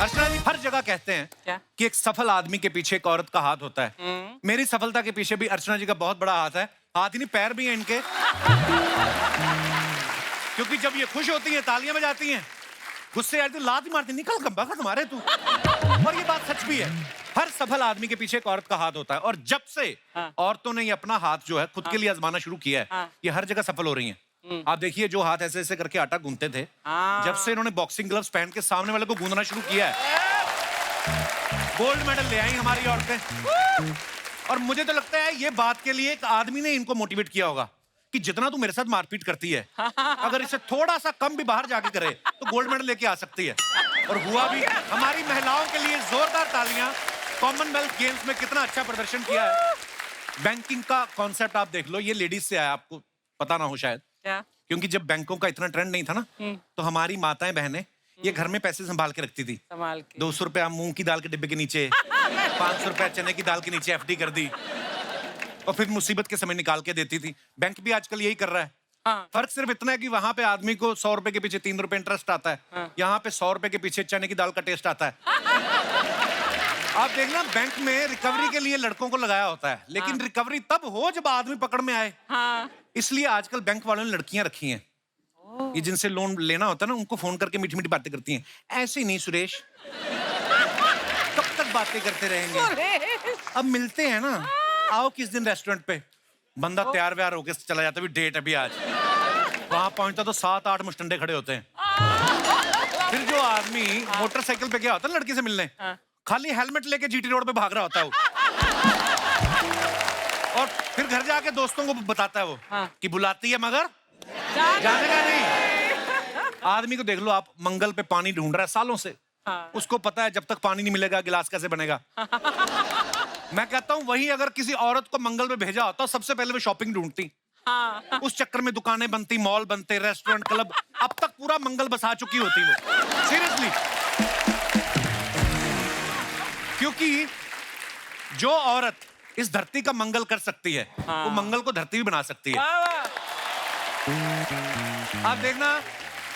अर्चना जी हर जगह कहते हैं क्या? कि एक सफल आदमी के पीछे एक औरत का हाथ होता है। मेरी सफलता के पीछे भी अर्चना जी का बहुत बड़ा हाथ है। हाथ ही नहीं, पैर भी हैं इनके। क्योंकि जब ये खुश होती हैं तालियां बजाती हैं, गुस्से आती तो लात ही मारती, निकल गंबा का तुम्हारे तू। और ये बात सच भी है, हर सफल आदमी के पीछे एक औरत का हाथ होता है। और जब से औरतों ने ये अपना हाथ जो है खुद के लिए आजमाना शुरू किया है, ये हर जगह सफल हो रही हैं। आप देखिए, जो हाथ ऐसे ऐसे करके आटा गूंथते थे, जब से इन्होंने बॉक्सिंग ग्लव्स पहन के सामने वाले को गूंदना शुरू किया है, गोल्ड मेडल ले आई हमारी औरतें। और मुझे तो लगता है ये बात के लिए एक आदमी ने इनको मोटिवेट किया होगा कि जितना तू मेरे साथ मारपीट करती है, अगर इसे थोड़ा सा कम भी बाहर जाके करे तो गोल्ड मेडल लेके आ सकती है। और हुआ भी। हमारी महिलाओं के लिए जोरदार तालियां। कॉमनवेल्थ गेम्स में कितना अच्छा प्रदर्शन किया है। बैंकिंग का कॉन्सेप्ट आप देख लो, ये लेडीज से आया, आपको पता ना हो शायद। क्या? क्योंकि जब बैंकों का इतना ट्रेंड नहीं था ना, तो हमारी माताएं बहनें ये घर में पैसे संभाल के रखती थी। संभाल के 200 रुपया मूंग की दाल के डिब्बे के नीचे, 500 रुपया चने की दाल के नीचे एफडी कर दी, और फिर मुसीबत के समय निकाल के देती थी। बैंक भी आजकल यही कर रहा है। फर्क सिर्फ इतना है कि वहां पे आदमी को 100 रुपए के पीछे 3 रुपए इंटरेस्ट आता है, यहाँ पे 100 रुपए के पीछे चने की दाल का टेस्ट आता है। आप देखना, बैंक में रिकवरी के लिए लड़कों को लगाया होता है, लेकिन रिकवरी तब हो जब आदमी पकड़ में आए। इसलिए आजकल बैंक वालों ने लड़कियां रखी हैं। ये जिनसे लोन लेना होता है ना, उनको फोन करके मीठी मीठी बातें करती हैं। ऐसे नहीं सुरेश, कब तक बातें करते रहेंगे, अब मिलते हैं ना, आओ किस दिन रेस्टोरेंट पे। बंदा तैयार व्यार होके चला जाता है, डेट अभी आज। वहां पहुंचता तो 7-8 मुस्टंडे खड़े होते हैं। फिर जो आदमी मोटरसाइकिल पे गया होता है लड़की से मिलने, खाली हेलमेट लेके जीटी रोड पे भाग रहा होता है वो। और फिर घर जाके दोस्तों को बताता है वो कि बुलाती है मगर जाने का नहीं। आदमी को देख लो आप, मंगल पे पानी ढूंढ रहा है सालों से। उसको पता है जब तक पानी नहीं मिलेगा गिलास कैसे बनेगा। मैं कहता हूँ वही अगर किसी औरत को मंगल पे भेजा होता, सबसे पहले वो शॉपिंग ढूंढती। उस चक्कर में दुकानें बनती, मॉल बनते, रेस्टोरेंट, क्लब, अब तक पूरा मंगल बसा चुकी होती वो। सीरियसली। क्योंकि जो औरत इस धरती का मंगल कर सकती है, वो मंगल को धरती भी बना सकती है। आप देखना,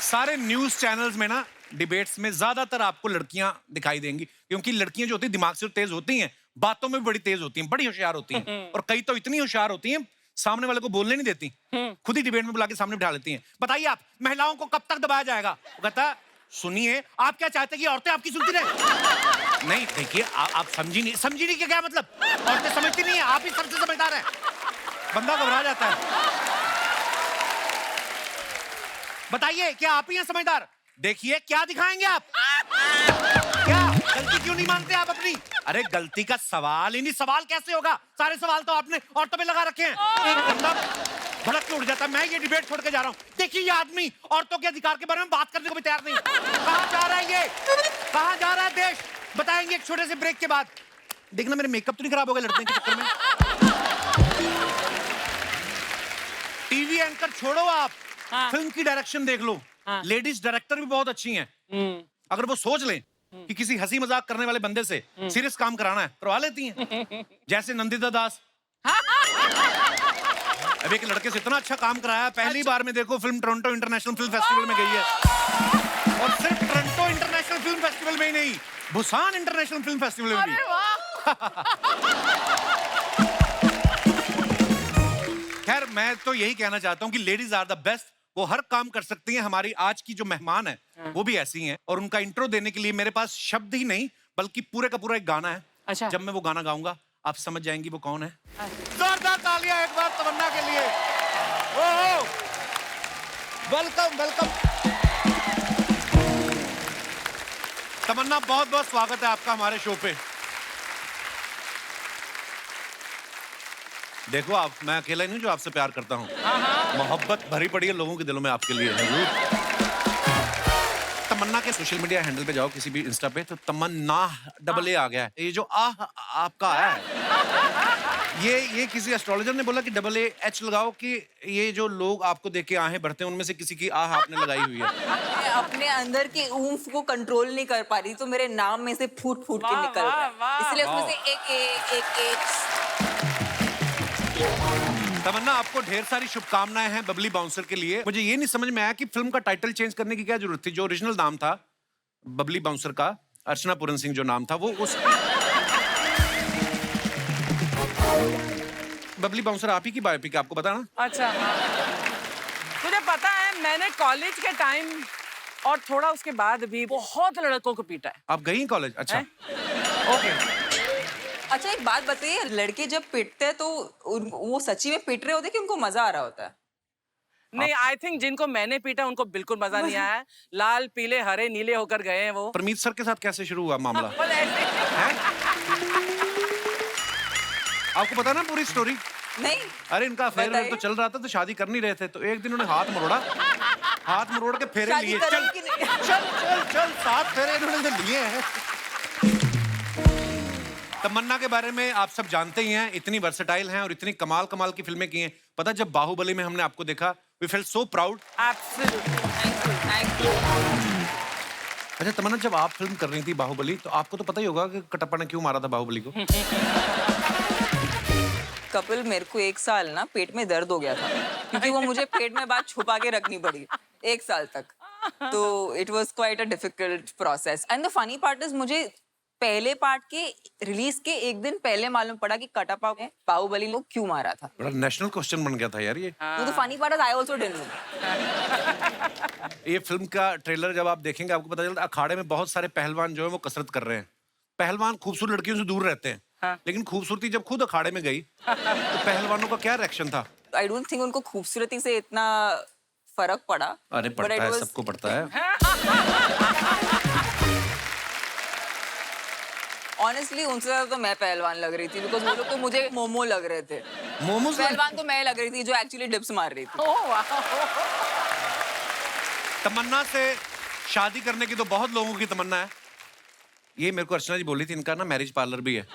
सारे न्यूज चैनल्स में ना, डिबेट्स में ज्यादातर आपको लड़कियां दिखाई देंगी, क्योंकि लड़कियां जो होती हैं दिमाग से तेज होती हैं, बातों में भी बड़ी तेज होती हैं, बड़ी होशियार होती हैं। और कई तो इतनी होशियार होती हैं सामने वाले को बोलने नहीं देती, खुद ही डिबेट में बुला के सामने बिठा लेती हैं। बताइए आप, महिलाओं को कब तक दबाया जाएगा? वो कहता है, सुनिए, आप क्या चाहते हैं कि औरतें आपकी सुनती रहे? नहीं, देखिए आप समझी नहीं कि क्या मतलब? औरतें समझती नहीं है, आप ही सबसे समझदार हैं। बंदा घबरा जाता है। बताइए, क्या आप ही हैं समझदार? देखिए, क्या दिखाएंगे आप? क्या गलती क्यों नहीं मानते आप अपनी? अरे गलती का सवाल ही नहीं, सवाल कैसे होगा? सारे सवाल तो आपने औरतों पे लगा रखे हैं। बंदा भड़क के उठ जाता है, मैं ये डिबेट छोड़ के जा रहा हूँ। देखिए, ये आदमी औरतों के अधिकार के बारे में बात करने को भी तैयार नहीं। कहाँ जा रहा है ये? कहाँ जा रहा है देश? बताएंगे एक छोटे से ब्रेक के बाद। देखना मेरे मेकअप तो नहीं खराब हो गए लड़ने के चक्कर में। टीवी एंकर छोड़ो आप, फिल्म की डायरेक्शन देख लो। लेडीज डायरेक्टर भी बहुत अच्छी हैं। अगर वो सोच लें कि किसी हंसी मजाक करने वाले बंदे से सीरियस काम कराना है, करवा लेती हैं। जैसे नंदिता दास। अब एक लड़के से इतना अच्छा काम कराया, पहली बार में देखो film Toronto international film festival में गई है। और सिर्फ टोरंटो इंटरनेशनल फिल्म फेस्टिवल में ही नहीं, बुसान इंटरनेशनल फिल्म फेस्टिवल में भी। खैर, मैं तो यही कहना चाहता हूँ कि लेडीज आर द बेस्ट। वो हर काम कर सकती हैं। हमारी आज की जो मेहमान है वो भी ऐसी हैं। और उनका इंट्रो देने के लिए मेरे पास शब्द ही नहीं, बल्कि पूरे का पूरा एक गाना है। अच्छा। जब मैं वो गाना गाऊंगा आप समझ जाएंगी वो कौन है। जोरदार तालियां एक बार तमन्ना के लिए। ओहो, वेलकम वेलकम तमन्ना, बहुत बहुत स्वागत है आपका हमारे शो पे। देखो आप, मैं अकेला नहीं हूं जो आपसे प्यार करता हूं। मोहब्बत भरी पड़ी है लोगों के दिलों में आपके लिए। तमन्ना के सोशल मीडिया हैंडल पे जाओ, किसी भी इंस्टा पे, तो तमन्ना डबल ए आ गया है। ये जो आपका है, ये किसी एस्ट्रोलॉजर ने बोला कि डबल ए एच लगाओ कि ये जो लोग आपको देख के आहें भरते हैं उनमें से किसी की आह आपने लगाई हुई है। मैं अपने अंदर के ऊम्फ को कंट्रोल नहीं कर पा रही, तो मेरे नाम में से फूट फूट के निकल रहा है, इसलिए उसमें से एक तमन्ना, आपको ढेर सारी शुभकामनाएं हैं बबली बाउंसर के लिए। मुझे ये नहीं समझ में आया कि फिल्म का टाइटल चेंज करने की क्या जरूरत थी। जो ओरिजिनल नाम था बबली बाउंसर का, अर्चना पूरन सिंह जो नाम था वो उस बबली बाउंसर आप ही की बायोपिक, आपको पता ना? अच्छा हाँ। मुझे पता है, मैंने कॉलेज के टाइम और थोड़ा उसके बाद भी बहुत लड़कों को पीटा है। आप गई कॉलेज? अच्छा ओके। अच्छा एक बात बताइए, लड़के जब पीटते हैं तो वो सच्ची में पीट रहे होते हैं कि उनको मजा आ रहा होता है? नहीं, आई थिंक जिनको मैंने पीटा उनको बिल्कुल मजा नहीं आया। लाल पीले हरे नीले होकर गए हैं वो। परमीत सर के साथ कैसे शुरू हुआ मामला? बस ऐसे। हैं? आपको पता ना पूरी स्टोरी? नहीं। अरे इनका अफेयर बताइए। तो चल रहा था, तो शादी कर नहीं रहे थे, तो एक दिन उन्होंने हाथ मरोड़ा, हाथ मरोड़ के फेरे शादी लिए। करेंगे चल कि नहीं? चल चल चल 7 फेरे इन्होंने तो लिए हैं। तमन्ना के बारे में आप सब जानते ही हैं, इतनी वर्सेटाइल हैं और इतनी कमाल कमाल की फिल्में की हैं। पता जब बाहुबली में हमने आपको देखा, we felt so proud. Absolutely. Thank you. अच्छा तमन्ना, जब आप फिल्म कर रही थी बाहुबली, तो आपको तो पता ही होगा कि कटप्पा ने क्यों मारा था बाहुबली को? कपिल, मेरे को 1 साल ना पेट में दर्द हो गया था क्योंकि वो मुझे पेट में बात छुपा के रखनी पड़ी 1 साल तक। तो it was quite a difficult process and the funny part is, मुझे पहले पार्ट के रिलीज के एक दिन पहले मालूम पड़ा कि कटप्पा ने बाहुबली को क्यों मारा था। बड़ा नेशनल क्वेश्चन बन गया था यार ये। तो the funny part is I also didn't know. ये फिल्म का ट्रेलर जब आप देखेंगे आपको पता चलता है अखाड़े में बहुत सारे पहलवान जो है वो कसरत कर रहे हैं। पहलवान खूबसूरत लड़कियों से दूर रहते हैं, हाँ। लेकिन खूबसूरती जब खुद अखाड़े में गई तो पहलवानों का क्या रिएक्शन था? आई डोंट थिंक उनको खूबसूरती से इतना फर्क पड़ा। अरे पड़ता है, सबको पड़ता है। ऑनेस्टली उनसे ज्यादा तो मैं पहलवान लग रही थी, बिकॉज वो लोग तो मुझे मोमो लग रहे थे। मोमोज पहलवान तो मैं लग रही थी जो एक्चुअली डिप्स मार रही थी। ओह वाह। तमन्ना से शादी करने की तो बहुत लोगों की तमन्ना है। ये मेरे को अर्चना जी बोली थी, इनका ना मैरिज पार्लर भी है।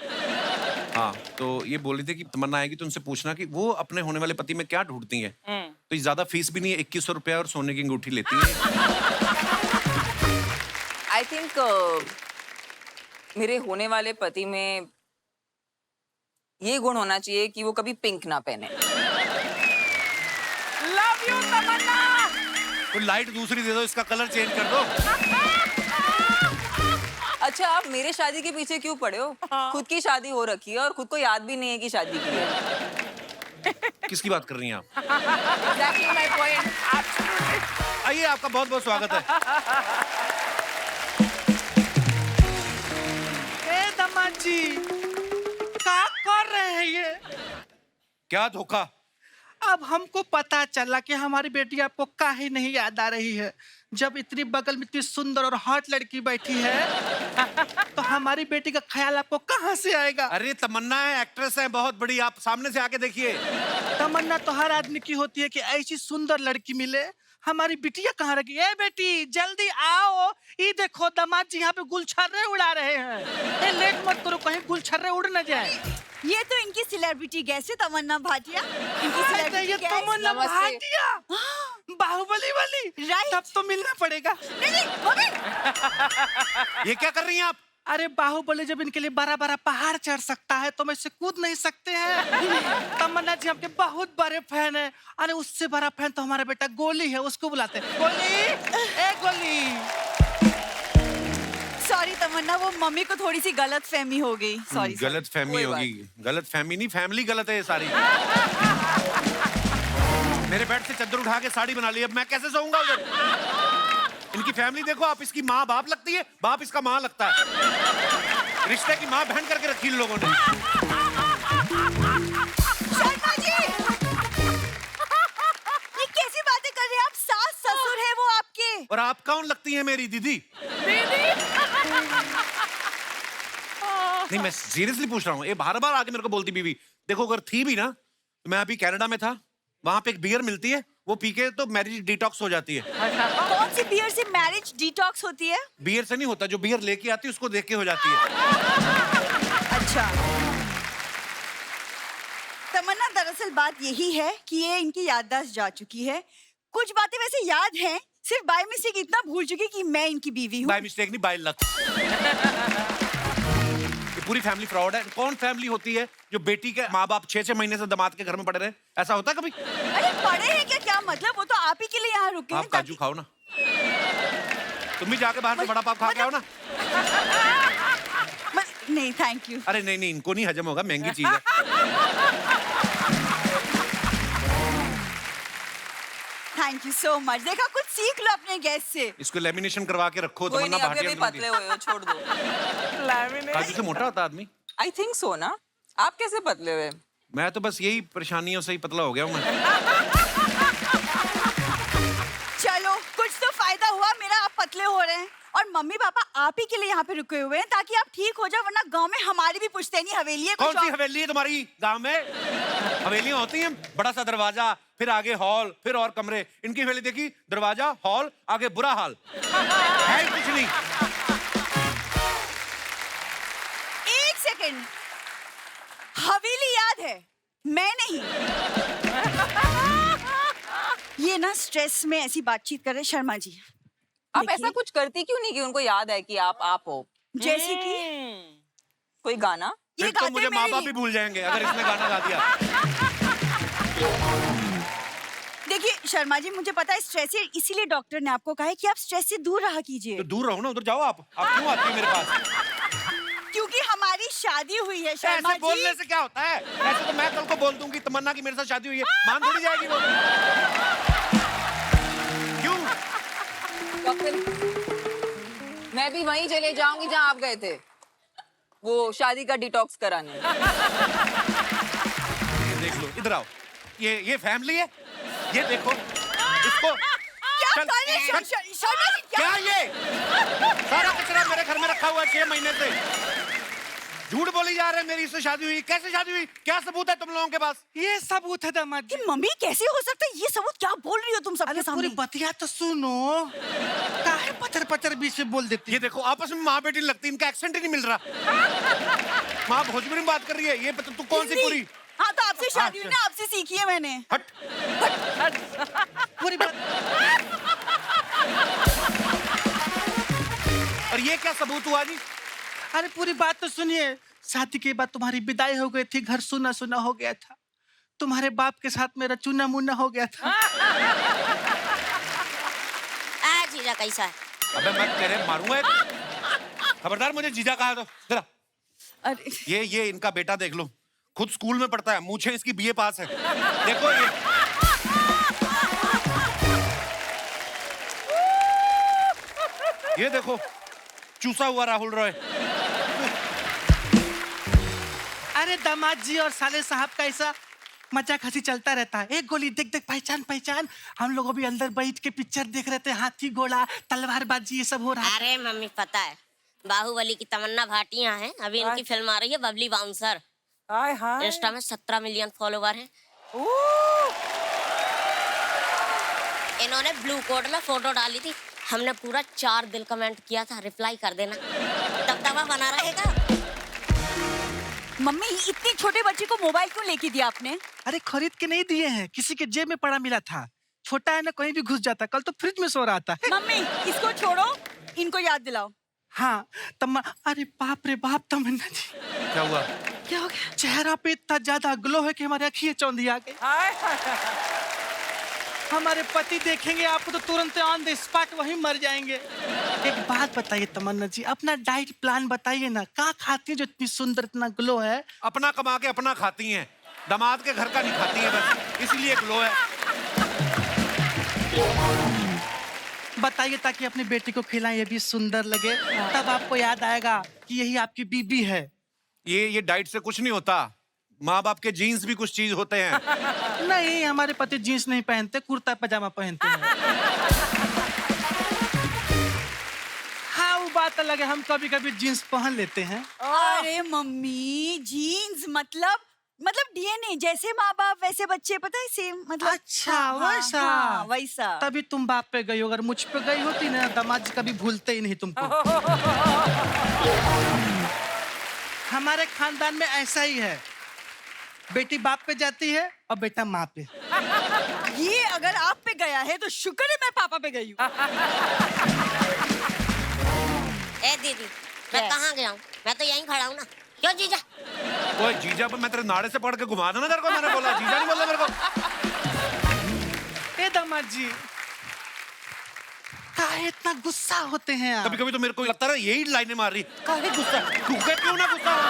हाँ, तो ये बोली थी कि तमन्ना आएगी तो उनसे पूछना कि वो अपने होने वाले पति में क्या ढूंढती हैं। तो ये ज्यादा फीस भी नहीं है, 2100 रुपया और सोने की अंगूठी लेती है। आई थिंक मेरे होने वाले पति में ये गुण होना चाहिए कि वो कभी पिंक ना पहने। लव यू तमन्ना। तो लाइट दूसरी दे दो, इसका कलर चेंज कर दो। अच्छा, आप मेरे शादी के पीछे क्यों पड़े हो? खुद की शादी हो रखी है और खुद को याद भी नहीं है कि शादी की है। किसकी बात कर रही हैं आप? Exactly my point. आइए, आपका बहुत बहुत स्वागत है। दमाद जी, क्या कर रहे हैं ये? क्या धोखा? अब हमको पता चला कि हमारी बेटी आपको काहे नहीं याद आ रही है। जब इतनी बगल में इतनी सुंदर और हॉट लड़की बैठी है तो हमारी बेटी का ख्याल आपको कहाँ से आएगा? अरे तमन्ना है, एक्ट्रेस है बहुत बड़ी, आप सामने से आके देखिए। तमन्ना तो हर आदमी की होती है कि ऐसी सुंदर लड़की मिले। हमारी बिटिया कहाँ रही? ए बेटी जल्दी आओ, ये देखो दामाद जी यहाँ पे गुलछर्रे उड़ा रहे हैं। ए लेट मत करो, कहीं गुलछर्रे उड़ न जाए। ये तो इनकी सेलिब्रिटी गैस है तमन्ना भाटिया। इनकी ये सेलिब्रिटी गैस। तमन्ना नमस्ते। भाटिया, बाहुबली वाली। Right. तब तो मिलना पड़ेगा। नहीं मम्मी। ये क्या कर रही हैं आप? अरे बाहुबली जब इनके लिए बड़ा बड़ा पहाड़ चढ़ सकता है तो मैं इससे कूद नहीं सकते हैं? तमन्ना जी आपके बहुत बड़े फैन है। अरे उससे बड़ा फैन तो हमारा बेटा गोली है, उसको बुलाते हैं। गोली, ए गोली। सॉरी तमन्ना, वो मम्मी को थोड़ी सी गलत फहमी हो गई। सॉरी। गलत फहमी कोई होगी। गलत फहमी नहीं, फैमिली गलत है ये सारी। मेरे बेड से चादर उठा के साड़ी बना ली, अब मैं कैसे सोऊंगा उधर? इनकी फैमिली देखो आप, इसकी माँ बाप लगती है, बाप इसका माँ लगता है। रिश्ते की माँ बहन करके रखी इन लोगों ने। शर्मा जी, ये कैसी बातें कर रहे हैं आप? सास ससुर है वो आपके। और आप कौन लगती हैं? मेरी दीदी। नहीं, मैं सीरियसली पूछ रहा हूँ। ये बार बार आके मेरे को बोलती बीवी। देखो अगर थी भी ना, तो मैं अभी कनाडा में था, वहां पे एक बियर मिलती है, वो पी के तो मैरिज डिटॉक्स हो जाती है। कौन सी बियर से मैरिज डिटॉक्स होती है? बियर से नहीं होता, जो बियर लेके आती है उसको देख के हो जाती है। अच्छा तमन्ना, दरअसल बात यही है कि ये इनकी याददाश्त जा चुकी है। कुछ बातें वैसे याद हैं, सिर्फ बाय मिस्टेक इतना भूल चुकी कि मैं इनकी बीवी हूँ। बाय मिस्टेक नहीं, बाय लक। ये पूरी फैमिली फ्रॉड है। कौन फैमिली होती है जो बेटी के माँ बाप 6-6 महीने से दामाद के घर में पड़े रहे? ऐसा होता है कभी? अरे पढ़े हैं क्या? क्या मतलब? वो तो आप ही के लिए यहाँ रुके आप हैं काजू खाओ ना। तुम भी जाके बाहर से बड़ा पाव खा के आओ ना। नहीं थैंक यू। अरे नहीं नहीं, इनको नहीं हजम होगा, महंगी चीज है। Thank you so much. देखा, कुछ सीख लो अपने गेस्ट से। इसको लेमिनेशन करवा के रखो। कोई तमन्ना नहीं, अभी भाटिया अभी पतले हुए हो, छोड़ दो। काजू से मोटा होता आदमी। आई थिंक सो ना। आप कैसे पतले हुए? मैं तो बस यही परेशानियों से ही पतला हो गया हूँ मैं। चलो, कुछ तो फायदा हुआ मेरा, आप पतले हो रहे हैं। और मम्मी पापा आप ही के लिए यहाँ पे रुके हुए हैं ताकि आप ठीक हो जाओ, वरना गांव में हमारी भी पुश्तैनी हवेली है। कौन सी हवेली है तुम्हारी गांव में? हवेलियां होती हैं, बड़ा सा दरवाजा, फिर आगे हॉल, फिर और कमरे। इनकी हवेली देखी, दरवाजा, हॉल, आगे बुरा हाल है ही कुछ नहीं। एक सेकंड, हवेली याद है, मैं नहीं। ये ना स्ट्रेस में ऐसी बातचीत कर रहे शर्मा जी। आप ऐसा कुछ करती क्यों नहीं कि उनको याद है कि आप हो? जैसे कि कोई गाना? फिर तो मुझे माँ बाप भी भूल जाएंगे अगर इसने गाना गा दिया। देखिए शर्मा जी, मुझे पता है स्ट्रेस है, इसीलिए डॉक्टर ने आपको कहा है कि आप स्ट्रेस से दूर रहा कीजिए। तो दूर रहो ना, उधर जाओ आप क्यों आती है मेरे पास? क्योंकि हमारी शादी हुई है शर्मा ऐसे बोलने जी। से क्या होता है? ऐसे तो मैं कल को बोल दूंगी तमन्ना की मेरे साथ शादी हुई है, मान थोड़ी जाएगी वो। क्यों? मैं भी वहीं चले जाऊंगी जहां आप गए थे, वो शादी का डिटॉक्स कराने। ये देख लो, इधर आओ। ये फैमिली है, ये देखो इसको। क्या कर रहे हैं शर्मा जी? क्या ये सारा कचरा मेरे घर में रखा हुआ है 6 महीने से। झूठ बोली जा रहे हैं मेरी इससे शादी हुई। कैसे शादी हुई? क्या सबूत है तुम लोगों के पास? ये सबूत है दामाद जी। मम्मी कैसे हो सकता है ये सबूत? क्या बोल रही हो तुम सबके अरे सामने? पूरी बतिया तो सुनो, काहे पचर पचर बीच में बोल देती ये देखो आपस में माँ बेटी लगती, इनका एक्सेंट ही नहीं मिल रहा। माँ भोजपुरी में बात कर रही है, ये तू कौन सी पूरी? हाँ तो आपसे शादी हुई ना, आपसे सीखी है मैंने। हट। पूरी बात। और ये क्या सबूत हुआ जी? अरे पूरी बात तो सुनिए। शादी के बाद तुम्हारी विदाई हो गई थी, घर सुना सुना हो गया था, तुम्हारे बाप के साथ मेरा चूना मुन्ना हो गया था। जीजा कैसा है? अबे मैं तेरे मारूंगा, खबरदार मुझे जीजा कहा तो। जरा अरे ये इनका बेटा देख लो, खुद स्कूल में पढ़ता है, मूछें इसकी बीए पास है। देखो ये देखो चूसा हुआ राहुल रॉय। अरे दामाद जी और साले साहब का ऐसा मजाक हंसी चलता रहता है। एक गोली देख देख पहचान पहचान। हम लोग अभी अंदर बैठ के पिक्चर देख रहे थे, हाथी घोड़ा तलवारबाजी ये सब हो रहा है। अरे मम्मी पता है, बाहुबली की तमन्ना भाटिया हैं, अभी इनकी फिल्म आ रही है बबली बाउंसर। हाय हाय। इंस्टा में 17 मिलियन फॉलोवर हैं। इन्होंने ब्लू कोड में फोटो डाली थी, हमने पूरा 4 दिल कमेंट किया था, रिप्लाई कर देना, दबदबा बना रहेगा। मम्मी, इतनी छोटे बच्चे को मोबाइल क्यों लेके दिया आपने? अरे खरीद के नहीं दिए हैं, किसी के जेब में पड़ा मिला था। छोटा है ना, कहीं भी घुस जाता। कल तो फ्रिज में सो रहा था। मम्मी इसको छोड़ो, इनको याद दिलाओ। हाँ अरे बाप रे बाप तमन्ना जी, क्या हुआ? क्या हो गया? चेहरा पे इतना ज्यादा ग्लो है कि हमारी आँखें चौंधी आ गई। हाय हाय। हमारे पति देखेंगे आपको तो तुरंत ऑन द स्पॉट वहीं मर जाएंगे। एक बात बताइए तमन्ना जी, अपना डाइट प्लान बताइए ना, क्या खाती है जो इतनी सुंदर, इतना ग्लो है? अपना कमा के अपना खाती हैं, दामाद के घर का नहीं खाती है, बस इसीलिए ग्लो है। बताइए ताकि अपनी बेटी को खिलाएं, ये भी सुंदर लगे, तब आपको याद आएगा कि यही आपकी बीबी है। ये डाइट से कुछ नहीं होता, माँ बाप के जीन्स भी कुछ चीज होते हैं। नहीं, हमारे पति जीन्स नहीं पहनते, कुर्ता पजामा पहनते हैं। हाँ वो बात अलग है, हम कभी कभी जीन्स पहन लेते हैं। अरे मम्मी, जीन्स मतलब डीएनए, जैसे माँ बाप वैसे बच्चे, पता है, सेम मतलब। अच्छा हाँ, वैसा। हाँ, वैसा। तभी तुम बाप पे गई हो, अगर मुझ पे गई होती ना, दामाद जी कभी भूलते ही नहीं तुमको। हमारे खानदान में ऐसा ही है, बेटी बाप पे जाती है और बेटा माँ पे। ये अगर आप पे गया है तो शुक्र है मैं पापा पे गई हूँ। ए दीदी, मैं कहाँ गया हूँ? मैं तो यहीं खड़ा हूँ ना। क्यों जीजा? ओए जीजा पर मैं तेरे नाड़े से पकड़ के घुमा दूं ना तेरे को, मैंने बोला जीजा नहीं बोला मेरे को। ए दामाद जी, काहे काहे इतना गुस्सा होते हैं आप? कभी कभी तो मेरे को लगता है यही लाइनें मार रही, काहे गुस्सा, क्यों ना गुस्सा हो?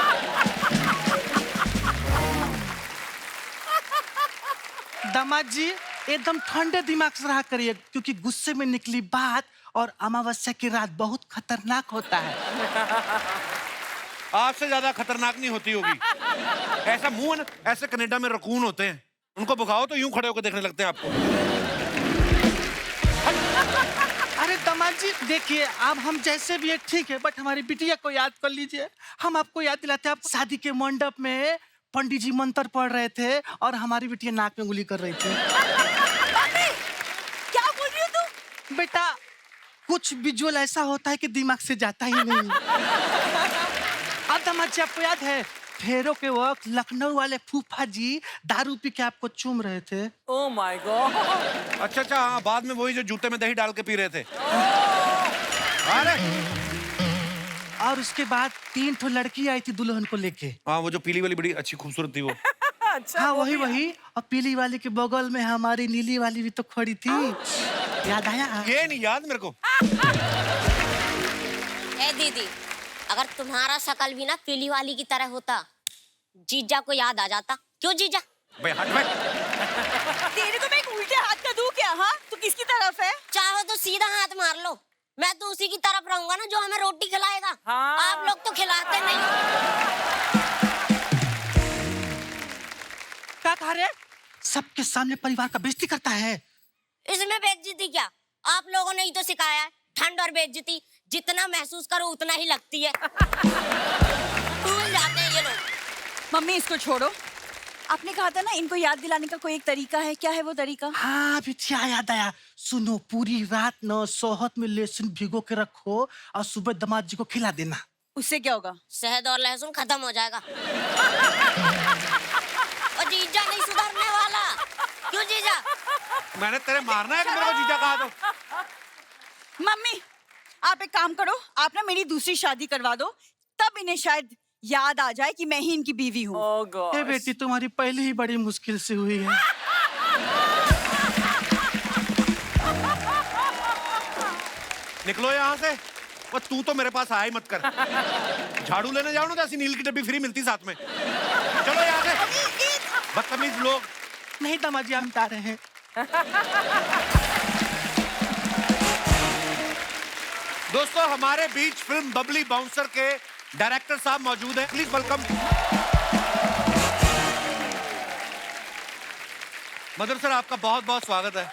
दामाद जी एकदम ठंडे दिमाग से रहा करिए, क्योंकि गुस्से में निकली बात और अमावस्या की रात बहुत खतरनाक होता है। आपसे ज्यादा खतरनाक नहीं होती होगी। ऐसा मुंह है ना, ऐसे कनाडा में रकून होते हैं, उनको भगाओ तो यूं खड़े होकर देखने लगते हैं आपको। अरे दामाद जी देखिए, अब हम जैसे भी है ठीक है, बट हमारी बिटिया को याद कर लीजिए। हम आपको याद दिलाते हैं, आप शादी के मंडप में पंडित जी मंत्र पढ़ रहे थे और हमारी बिटिया नाक में उंगली कर रही थी। क्या बोल रही हो तुम? बेटा कुछ विजुअल ऐसा होता है कि दिमाग से जाता ही नहीं। अब दामाद जी आपको याद है फेरों के वक्त लखनऊ वाले फूफा जी दारू पी के आपको चूम रहे थे? Oh my God. अच्छा अच्छा, हाँ, बाद में वही जो जूते में दही डाल के पी रहे थे। अरे और उसके बाद 3 ठो लड़की आई थी दुल्हन को लेके। हाँ, वो जो पीली वाली बड़ी अच्छी खूबसूरत थी वो। अच्छा, हाँ वो वही भी- वही, और पीली वाली के बगल में हमारी नीली वाली भी तो खड़ी थी, याद आया? ये नहीं याद मेरे को। ए दीदी, अगर तुम्हारा शकल भी ना पीली वाली की तरह होता, जीजा को याद आ जाता। क्यों जीजा? भाई हट भाई। तेरे को मैं एक उल्टे हाथ का दूं क्या? हाँ, तू किसकी तरफ है? चाहो तो सीधा हाथ मार लो, मैं तो उसी की तरफ रहूंगा ना जो हमें रोटी खिलाएगा। हाँ। आप लोग तो खिलाते नहीं हो। क्या कह रहे? सबके सामने परिवार का बेइज्जती करता है। इसमें बेइज्जती क्या? आप लोगों ने ही तो सिखाया है, ठंड और बेइज्जती जितना महसूस करो उतना ही लगती है। भूल जाते हैं ये लोग। मम्मी इसको छोड़ो। आपने कहा था ना इनको याद दिलाने का कोई एक तरीका है, क्या है वो तरीका? हाँ बिटिया याद आया। सुनो, पूरी रात न सोहत में लहसुन भिगो के रखो और सुबह दामाद जी को खिला देना। उससे क्या होगा? शहद और लहसुन खत्म हो जाएगा। और जीजा नहीं सुधरने वाला। क्यों जीजा? मैंने तेरे मारना है कि मेरे को जीजा कहा तो। मम्मी आप एक काम करो, आप ना मेरी दूसरी शादी करवा दो, तब इन्हें शायद याद आ जाए कि मैं ही इनकी बीवी हूँ। ओह गॉड। ए बेटी, तुम्हारी पहले ही बड़ी मुश्किल से हुई है। निकलो यहाँ से। वो तू तो मेरे पास आया ही मत कर। झाड़ू लेने जाओ ना तो ऐसी नील की डब्बी फ्री मिलती साथ में। चलो यहाँ से, बदतमीज लोग। नहीं दामाद जी, हम बता रहे हैं। दोस्तों हमारे बीच फिल्म बबली बाउंसर के डायरेक्टर साहब मौजूद हैं, प्लीज वेलकम। मधुर सर, आपका बहुत बहुत स्वागत है।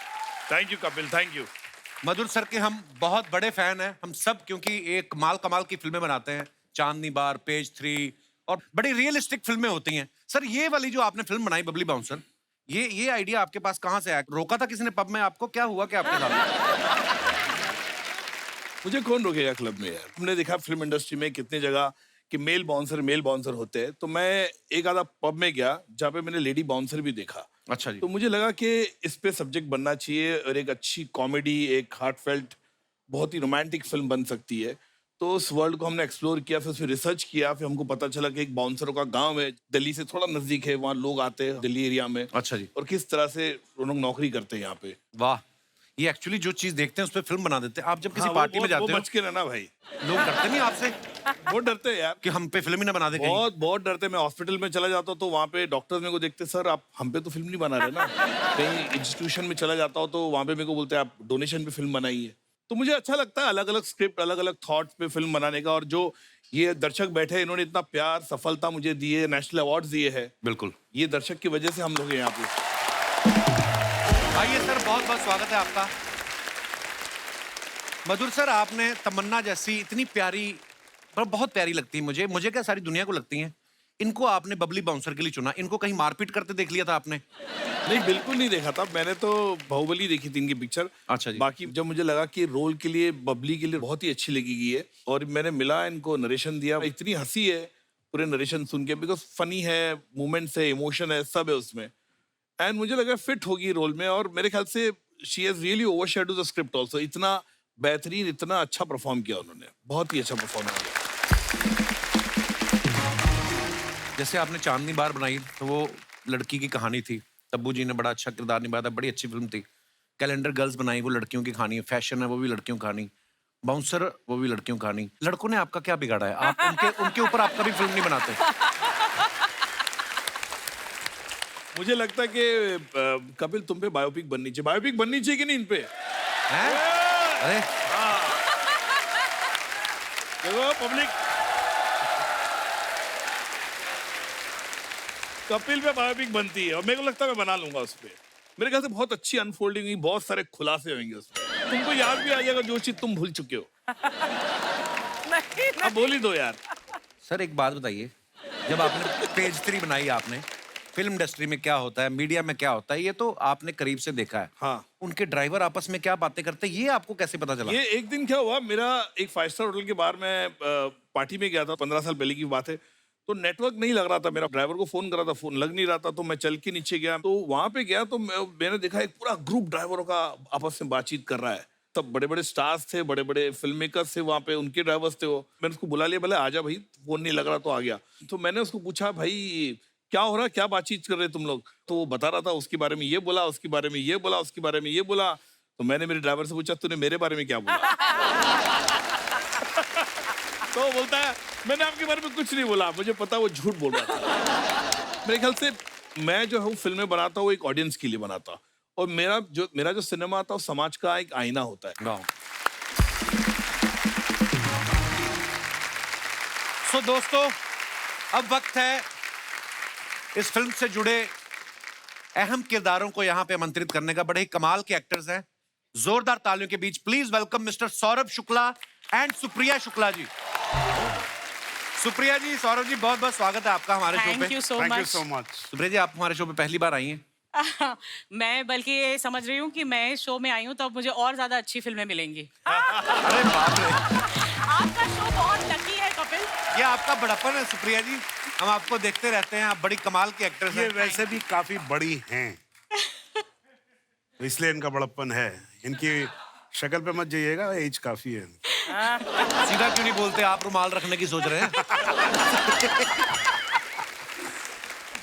Thank you Kapil, thank you. Madhur sir के हम बहुत बड़े फैन हैं, हम सब, क्योंकि एक माल कमाल की फिल्में बनाते हैं, चांदनी बार, पेज 3 और बड़ी रियलिस्टिक फिल्में होती हैं। सर ये वाली जो आपने फिल्म बनाई बबली बाउंसर, ये आइडिया आपके पास कहाँ से आया? रोका था किसी ने पब में आपको? क्या हुआ क्या आपके साथ? मुझे कौन रोकेगा क्लब में यार। हमने देखा फिल्म इंडस्ट्री में कितने जगह कि मेल बाउंसर होते हैं, तो मैं एक आधा पब में गया जहाँ पे मैंने लेडी बाउंसर भी देखा। अच्छा जी। तो मुझे लगा कि इस पे सब्जेक्ट बनना चाहिए और एक अच्छी कॉमेडी, एक हार्टफेल्ट, बहुत ही रोमांटिक फिल्म बन सकती है। तो उस वर्ल्ड को हमने एक्सप्लोर किया, फिर उसमें रिसर्च किया, फिर हमको पता चला कि एक बाउंसरों का गांव है, दिल्ली से थोड़ा नजदीक है, वहाँ लोग आते हैं दिल्ली एरिया में। अच्छा जी। और किस तरह से वो लोग नौकरी करते हैं यहाँ पे। वाह, ये एक्चुअली जो चीज देखते हैं उस पर फिल्म बना देते हैं। आप जब किसी हाँ, पार्टी में वो जाते हो, बच के रहना भाई, लोग डरते नहीं आपसे बहुत डरते हैं यार। कि हम पे फिल्म ही ना बना दे कहीं? बहुत डरते। मैं हॉस्पिटल में चला जाता हूँ तो वहाँ पे डॉक्टर्स मेरे को देखते, सर आप हम पे तो फिल्म नहीं बना रहे ना। कहीं इंस्टीट्यूशन में चला जाता हूँ तो वहाँ पे मेरे को बोलते हैं आप डोनेशन पे फिल्म बनाइए। तो मुझे अच्छा लगता है अलग अलग स्क्रिप्ट, अलग अलग थॉट्स पे फिल्म बनाने का। और जो ये दर्शक बैठे हैं, इन्होंने इतना प्यार, सफलता मुझे दी है, नेशनल अवार्ड दिए है। बिल्कुल, ये दर्शक की वजह से हम लोग हैं यहाँ पे। आइए सर, बहुत बहुत स्वागत है आपका। मधुर सर, आपने तमन्ना जैसी इतनी प्यारी, बहुत प्यारी लगती है मुझे क्या सारी दुनिया को लगती हैं, इनको आपने बबली बाउंसर के लिए चुना। इनको कहीं मारपीट करते देख लिया था आपने? नहीं, बिल्कुल नहीं देखा था मैंने। तो बाहुबली देखी थी इनकी पिक्चर। अच्छा जी। बाकी जब मुझे लगा कि रोल के लिए, बबली के लिए बहुत ही अच्छी लगेगी है, और मैंने मिला, इनको नरेशन दिया, इतनी हंसी है पूरे नरेशन सुन के, बिकॉज फनी है, मोमेंट्स है, इमोशन है, सब है उसमें। एंड मुझे लगा फिट होगी रोल में, और मेरे ख्याल से she has really overshadowed the script also. इतना बेहतरीन, इतना अच्छा परफॉर्म किया उन्होंने, बहुत ही अच्छा परफॉर्म किया। जैसे आपने चांदनी बार बनाई तो वो लड़की की कहानी थी, तब्बू जी ने बड़ा अच्छा किरदार निभाया था, बड़ी अच्छी फिल्म थी। कैलेंडर गर्ल्स बनाई, वो लड़कियों की कहानी है, फैशन है वो भी लड़कियों की कहानी, बाउंसर वो भी लड़कियों की कहानी। लड़कों ने आपका क्या बिगाड़ा है? आप उनके ऊपर आप कभी फिल्म नहीं बनाते? मुझे लगता है कि कपिल तुम पे बायोपिक बननी चाहिए। बायोपिक बननी चाहिए कि नहीं इन पे? हैं? अरे देखो पब्लिक, कपिल पे बायोपिक बनती है और मेरे को लगता है मैं बना लूंगा उस पे। मेरे ख्याल से बहुत अच्छी अनफोल्डिंग हुई, बहुत सारे खुलासे होंगे उसमें। तुमको याद भी आ जाएगा जो चीज तुम भूल चुके हो। नहीं, अब बोल ही दो यार। सर एक बात बताइए, जब आपने पेज 3 बनाई, आपने फिल्म इंडस्ट्री में क्या होता है, मीडिया में क्या होता है, ये तो आपने करीब से देखा है। हाँ। उनके ड्राइवर आपस में क्या बातें करते हैं, ये आपको कैसे पता चला? ये एक दिन क्या हुआ, मेरा एक 5 स्टार होटल के बाहर मैं पार्टी में गया था, 15 साल पहले की बात है। तो नेटवर्क नहीं लग रहा था, मेरा ड्राइवर को फोन करा था, फोन लग नहीं रहा था, तो मैं चल के नीचे गया। तो वहां पे गया तो मैंने देखा एक पूरा ग्रुप ड्राइवरों का आपस में बातचीत कर रहा है। तब बड़े बड़े स्टार्स थे, बड़े बड़े फिल्म मेकर्स थे वहाँ पे, उनके ड्राइवर्स थे वो। मैंने उसको बुला लिया, बोले आजा भाई, फोन नहीं लग रहा, तो आ गया। तो मैंने उसको पूछा, भाई क्या हो रहा है, क्या बातचीत कर रहे तुम लोग? तो वो बता रहा था, उसके बारे में ये बोला, उसके बारे में ये बोला, उसके बारे में ये बोला। तो मैंने मेरे ड्राइवर से पूछा, तूने मेरे बारे में क्या बोला? तो वो बोलता है, मैंने आपके बारे में कुछ नहीं बोला, मुझे पता वो झूठ बोल रहा था। मेरे ख्याल से मैं जो हूँ फिल्में बनाता हूँ एक ऑडियंस के लिए बनाता, और मेरा जो सिनेमा आता है वो समाज का एक आईना होता है। सो दोस्तों, अब वक्त है इस फिल्म से जुड़े अहम किरदारों को यहाँ पे आमंत्रित करने का। बड़े ही कमाल के एक्टर्स हैं। जोरदार तालियों के बीच please welcome mister Saurabh Shukla and Supriya Shukla ji. Supriya ji, Saurabh ji, बहुत बहुत स्वागत है आपका हमारे शो पे। Thank you so much. Supriya ji, आप हमारे शो पे पहली बार आई हैं। मैं बल्कि ये समझ रही हूँ कि मैं इस शो में आई हूँ तो अब मुझे और ज्यादा अच्छी फिल्में मिलेंगी। अरे बाप रे, आपका शो बहुत लकी है कपिल। ये आपका बड़प्पन है सुप्रिया जी, हम आपको देखते रहते हैं, आप बड़ी कमाल के एक्टर्स ये हैं। वैसे भी काफी बड़ी हैं, तो इसलिए इनका बड़प्पन है। इनकी शक्ल पे मत जाइएगा, एज काफी है। सीधा क्यों नहीं बोलते, आप रुमाल रखने की सोच रहे हैं?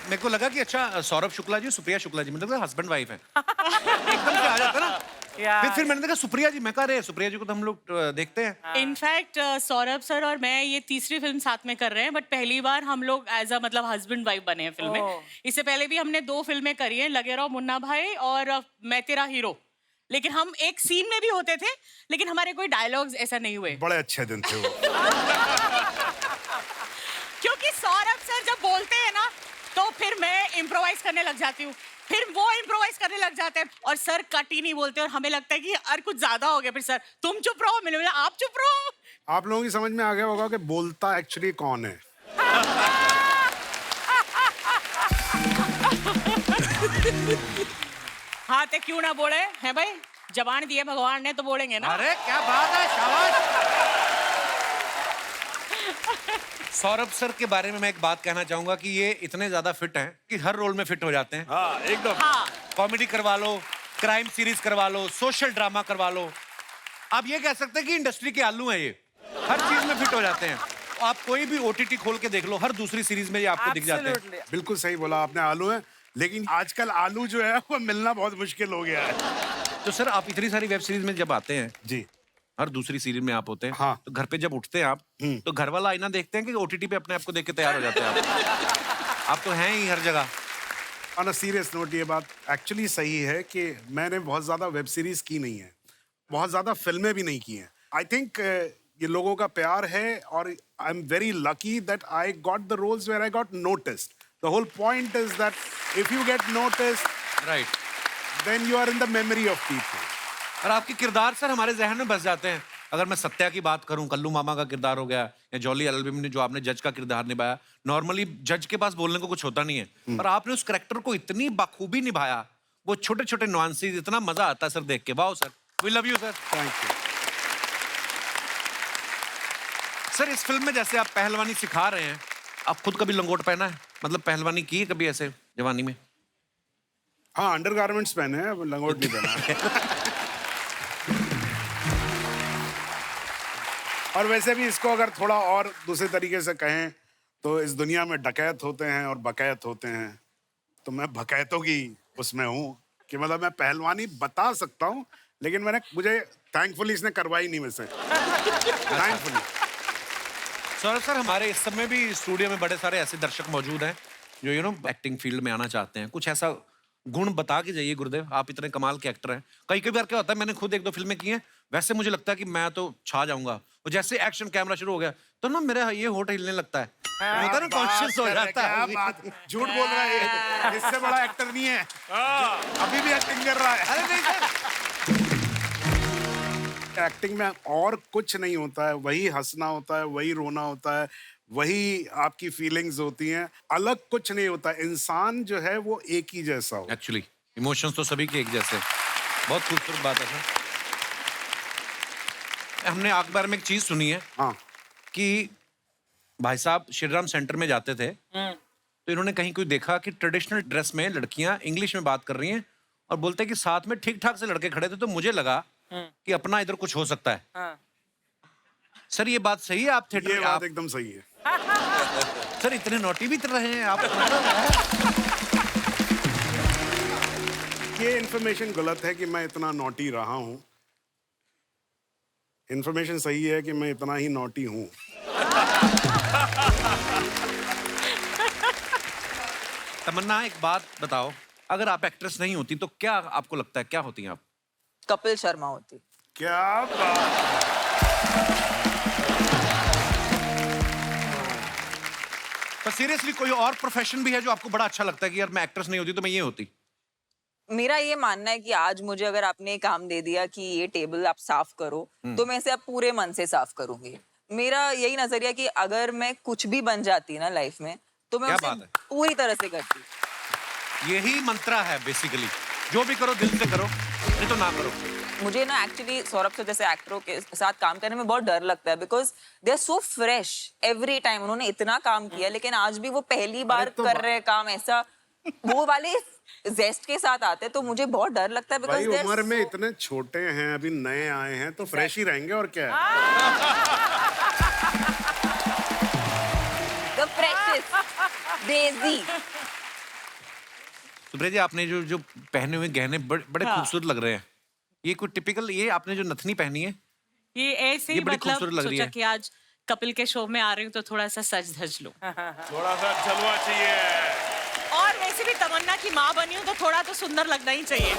मेरे को लगा कि अच्छा सौरभ शुक्ला जी, सुप्रिया शुक्ला जी, मतलब हस्बैंड वाइफ हैं। एकदम से आ जाता ना। फिर मैंने देखा सुप्रिया जी, मैं कह रहे सुप्रिया जी को तो हम लोग देखते हैं। इनफैक्ट सौरभ सर और मैं ये तीसरी फिल्म साथ में कर रहे हैं, बट पहली बार हम लोग एज अ मतलब हस्बैंड वाइफ बने हैं फिल्म में। इससे पहले भी हमने 2 फिल्में करी हैं, लगे रहो मुन्ना भाई और मैं तेरा हीरो, लेकिन हम एक सीन में भी होते थे, लेकिन हमारे कोई डायलॉग्स ऐसा नहीं हुए। बड़े अच्छे दिन थे वो। क्योंकि सौरभ सर जब बोलते हैं ना तो फिर मैं इम्प्रोवाइज करने लग जाती हूँ, फिर वो इम्प्रोवाइज करने लग जाते हैं और सर कट ही नहीं बोलते और हमें लगता है कि यार कुछ ज्यादा हो गया। फिर सर तुम चुप रहो, मैंने बोला आप चुप रहो। आप लोगों की समझ में आ गया होगा कि बोलता एक्चुअली कौन है। हाँ तो क्यों ना बोले हैं भाई, जबान दिए भगवान ने तो बोलेंगे ना। अरे क्या बात है, शाबाश। सौरभ सर के बारे में मैं एक बात कहना चाहूंगा कि ये इतने ज्यादा फिट हैं कि हर रोल में फिट हो जाते हैं। हाँ एकदम। हाँ कॉमेडी करवा लो, क्राइम सीरीज करवा लो, सोशल ड्रामा करवा लो, आप ये कह सकते हैं कि इंडस्ट्री के आलू हैं ये, हर चीज में फिट हो जाते हैं। आप कोई भी ओटीटी खोल के देख लो, हर दूसरी सीरीज में ये आपको दिख जाते हैं। बिल्कुल सही बोला आपने, आलू है, लेकिन आजकल आलू जो है वो मिलना बहुत मुश्किल हो गया है। तो सर आप इतनी सारी वेब सीरीज में जब आते हैं, जी, हर दूसरी सीरीज में आप होते हैं, हाँ। तो घर पे जब उठते हैं आप, तो घर वाला आईना देखते हैं कि ओटीटी पे अपने आप को देख के तैयार हो जाते हैं आप तो हैं ही हर जगह। ऑन अ सीरियस नोट, ये बात एक्चुअली सही है कि मैंने बहुत ज्यादा वेब सीरीज की नहीं है, बहुत ज्यादा फिल्में भी नहीं की हैं। आई थिंक ये लोगों का प्यार है और I am very lucky that I got the roles where I got noticed. The whole point is that if you get noticed, right, then you are in the memory of people. और आपके किरदार sir हमारे जहन में बस जाते हैं। अगर मैं सत्या की बात करूं, कल्लू मामा का किरदार हो गया, या जॉली एलएलबी में जो आपने जज का किरदार निभाया, नॉर्मली जज के पास बोलने को कुछ होता नहीं है, पर आपने उस कैरेक्टर को इतनी बखूबी निभाया, वो छोटे छोटे नुआंसेस, इतना मजा आता है सर देख के। Wow sir, we love you sir. Thank you sir इस फिल्म में जैसे आप पहलवानी सिखा रहे हैं, आप खुद कभी लंगोट पहना है, मतलब पहलवानी की है कभी ऐसे जवानी में? हाँ, अंडरगारमेंट्स पहने हैं, अब लंगोट नहीं पहना। और वैसे भी इसको अगर थोड़ा और दूसरे तरीके से कहें तो इस दुनिया में डकैत होते हैं और बकैत होते हैं, तो मैं बकैतों की उसमें हूँ। कि मतलब मैं पहलवानी बता सकता हूँ, लेकिन मुझे थैंकफुली इसने करवाई नहीं मुझसे, थैंकफुली। सौरभ सर, हमारे इस समय भी स्टूडियो में बड़े सारे ऐसे दर्शक मौजूद हैं जो एक्टिंग फील्ड में आना चाहते हैं। कुछ ऐसा गुण बता के जाइए गुरुदेव, आप इतने कमाल के एक्टर हैं। कई बार क्या होता है, मैंने खुद 1-2 फिल्में की हैं, वैसे मुझे लगता है कि मैं तो छा जाऊंगा, और जैसे एक्शन कैमरा शुरू हो गया तो ना मेरा ये होठ हिलने लगता है, होता है ना, कॉन्शियस हो जाता है। क्या बात, झूठ बोल रहा है, इससे बड़ा एक्टर नहीं है, अभी भी एक्टिंग कर रहा है। अरे नहीं सर, एक्टिंग में और कुछ नहीं होता है, वही हंसना होता है, वही रोना होता है, वही आपकी फीलिंग्स होती हैं, अलग कुछ नहीं होता। इंसान जो है वो एक ही जैसा हो। एक्चुअली इमोशंस तो सभी के एक जैसे। बहुत खूबसूरत बात है सर। हमने अखबार में एक चीज सुनी है हाँ, कि भाई साहब श्रीराम सेंटर में जाते थे तो इन्होंने कहीं कोई देखा कि ट्रेडिशनल ड्रेस में लड़कियां इंग्लिश में बात कर रही हैं और बोलते हैं कि साथ में ठीक ठाक से लड़के खड़े थे, तो मुझे लगा कि अपना इधर कुछ हो सकता है। सर ये बात सही है? आप ये थिएटर बात आप एकदम सही है। सर इतने नोटी भी रहे हैं आप? ये इन्फॉर्मेशन गलत है कि मैं इतना नॉटी रहा हूँ। इन्फॉर्मेशन सही है कि मैं इतना ही नॉटी हूँ। तमन्ना एक बात बताओ, अगर आप एक्ट्रेस नहीं होती तो क्या आपको लगता है क्या होती हैं आप? कपिल शर्मा होती। क्या बात। पर सीरियसली कोई और प्रोफेशन भी है जो आपको बड़ा अच्छा लगता है कि यार मैं एक्ट्रेस नहीं होती तो मैं ये होती? मेरा ये मानना है कि आज मुझे अगर आपने काम दे दिया कि ये टेबल आप साफ करो, तो मैं इसे अब पूरे मन से साफ करूंगी। मेरा यही नजरिया कि अगर मैं कुछ भी बन जाती ना लाइफ में, तो मैं क्या उसे बात है? पूरी तरह से करती। यही मंत्रा है बेसिकली, जो भी करो दिल से करो, नहीं तो ना करो। मुझे ना एक्चुअली सौरभ से जैसे एक्टरों के साथ काम करने में बहुत डर लगता है, because they are so fresh every time. उन्होंने इतना काम किया, लेकिन आज भी वो पहली बार कर रहे हैं काम, ऐसा वो वाले जेस्ट के साथ आते, तो मुझे बहुत डर लगता है। भाई बिकॉज उम्र में इतने छोटे हैं, अभी नए आए हैं, तो फ्रेश ही रहेंगे और क्या है। द फ्रेशेस्ट देसी। सुब्रत जी, आपने जो पहने हुए गहने बड़े खूबसूरत लग रहे हैं। ये कोई टिपिकल, ये आपने जो नथनी पहनी है ये ऐसे ही ये बड़ी मतलब खूबसूरत लग रही सोचा है। कि आज कपिल के शो में आ रही हूँ तो थोड़ा सा सज धज लूं। थोड़ा सा जलवा चाहिए। और वैसे भी तमन्ना की माँ बनी हूँ तो थोड़ा तो सुंदर लगना ही चाहिए।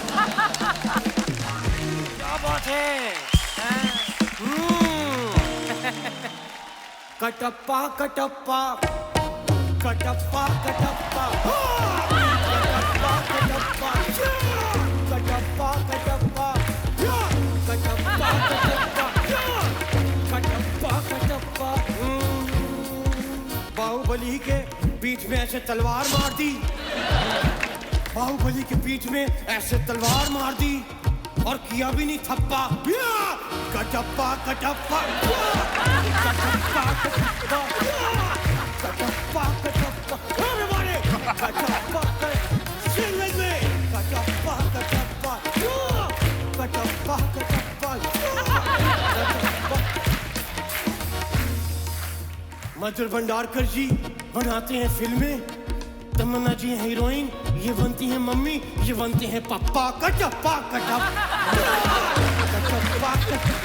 क्या बात है। कटप्पा कटप्पा कटप्पा कटप्पा कटप्पा कटप्पा कटप्पा कटप्पा कटप्पा कटप्पा कटप्पा। बाहुबली के पीठ में ऐसे तलवार मार दी, बाहुबली के पीठ में ऐसे तलवार मार दी और किया भी नहीं थप्पा। Kattappa Kattappa Kattappa Kattappa Kattappa Kattappa. Everybody, Kattappa sing with me. Kattappa Kattappa Kattappa Kattappa. मधुर भंडारकर जी बनाते हैं फिल्में, तमन्ना जी हैं हीरोइन, ये बनती हैं मम्मी, ये बनते हैं पापा। Kattappa Kattappa Kattappa Kattappa.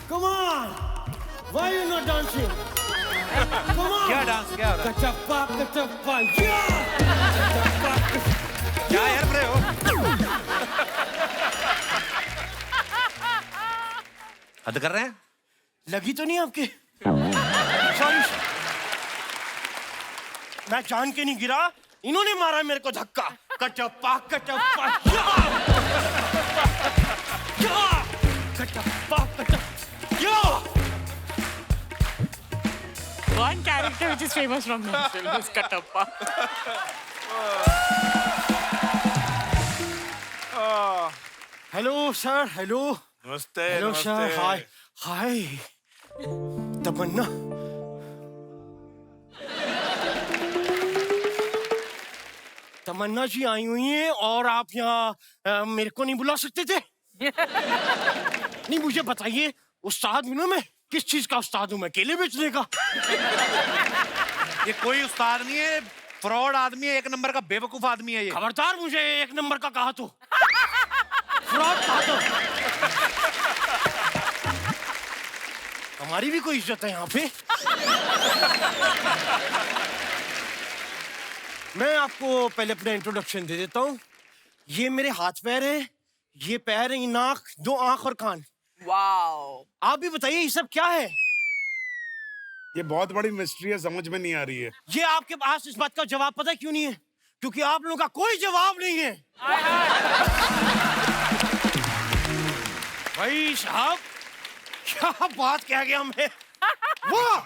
Come on, why you not dancing? Come on. क्या डांस क्या हो रहा है? कटप्पा कटप्पा क्या यार रहे हो? हद कर रहे हैं? लगी तो नहीं आपके? सॉरी, मैं जान के नहीं गिरा, इन्होंने मारा मेरे को धक्का। Kattappa Kattappa Kattappa Kattappa. One character which is famous from that film is Katappa. Hello sir, hello नमस्ते। हेलो नमस्ते। सर, हाय हाय। तमन्ना, तमन्ना जी आई हुई हैं और आप यहाँ मेरे को नहीं बुला सकते थे? नहीं, मुझे बताइए, उस्ताद हूं ना मैं, किस चीज का उस्ताद हूँ मैं, केले बेचने का? ये कोई उस्ताद नहीं है, फ्रॉड आदमी है, एक नंबर का बेवकूफ आदमी है ये। खबरदार मुझे एक नंबर का कहा तो, फ्रॉड कहा तो। हमारी भी कोई इज्जत है यहाँ पे। मैं आपको पहले अपना इंट्रोडक्शन दे देता हूँ। ये मेरे हाथ पैर हैं, ये पैर है, ये नाक, 2 आंख और कान। वाओ। आप भी बताइए ये सब क्या है? ये बहुत बड़ी मिस्ट्री है, समझ में नहीं आ रही है। ये आपके पास इस बात का जवाब पता है क्यों नहीं है? क्योंकि आप लोगों का कोई जवाब नहीं है। भाई साहब, क्या बात कह गया मैं? वाह!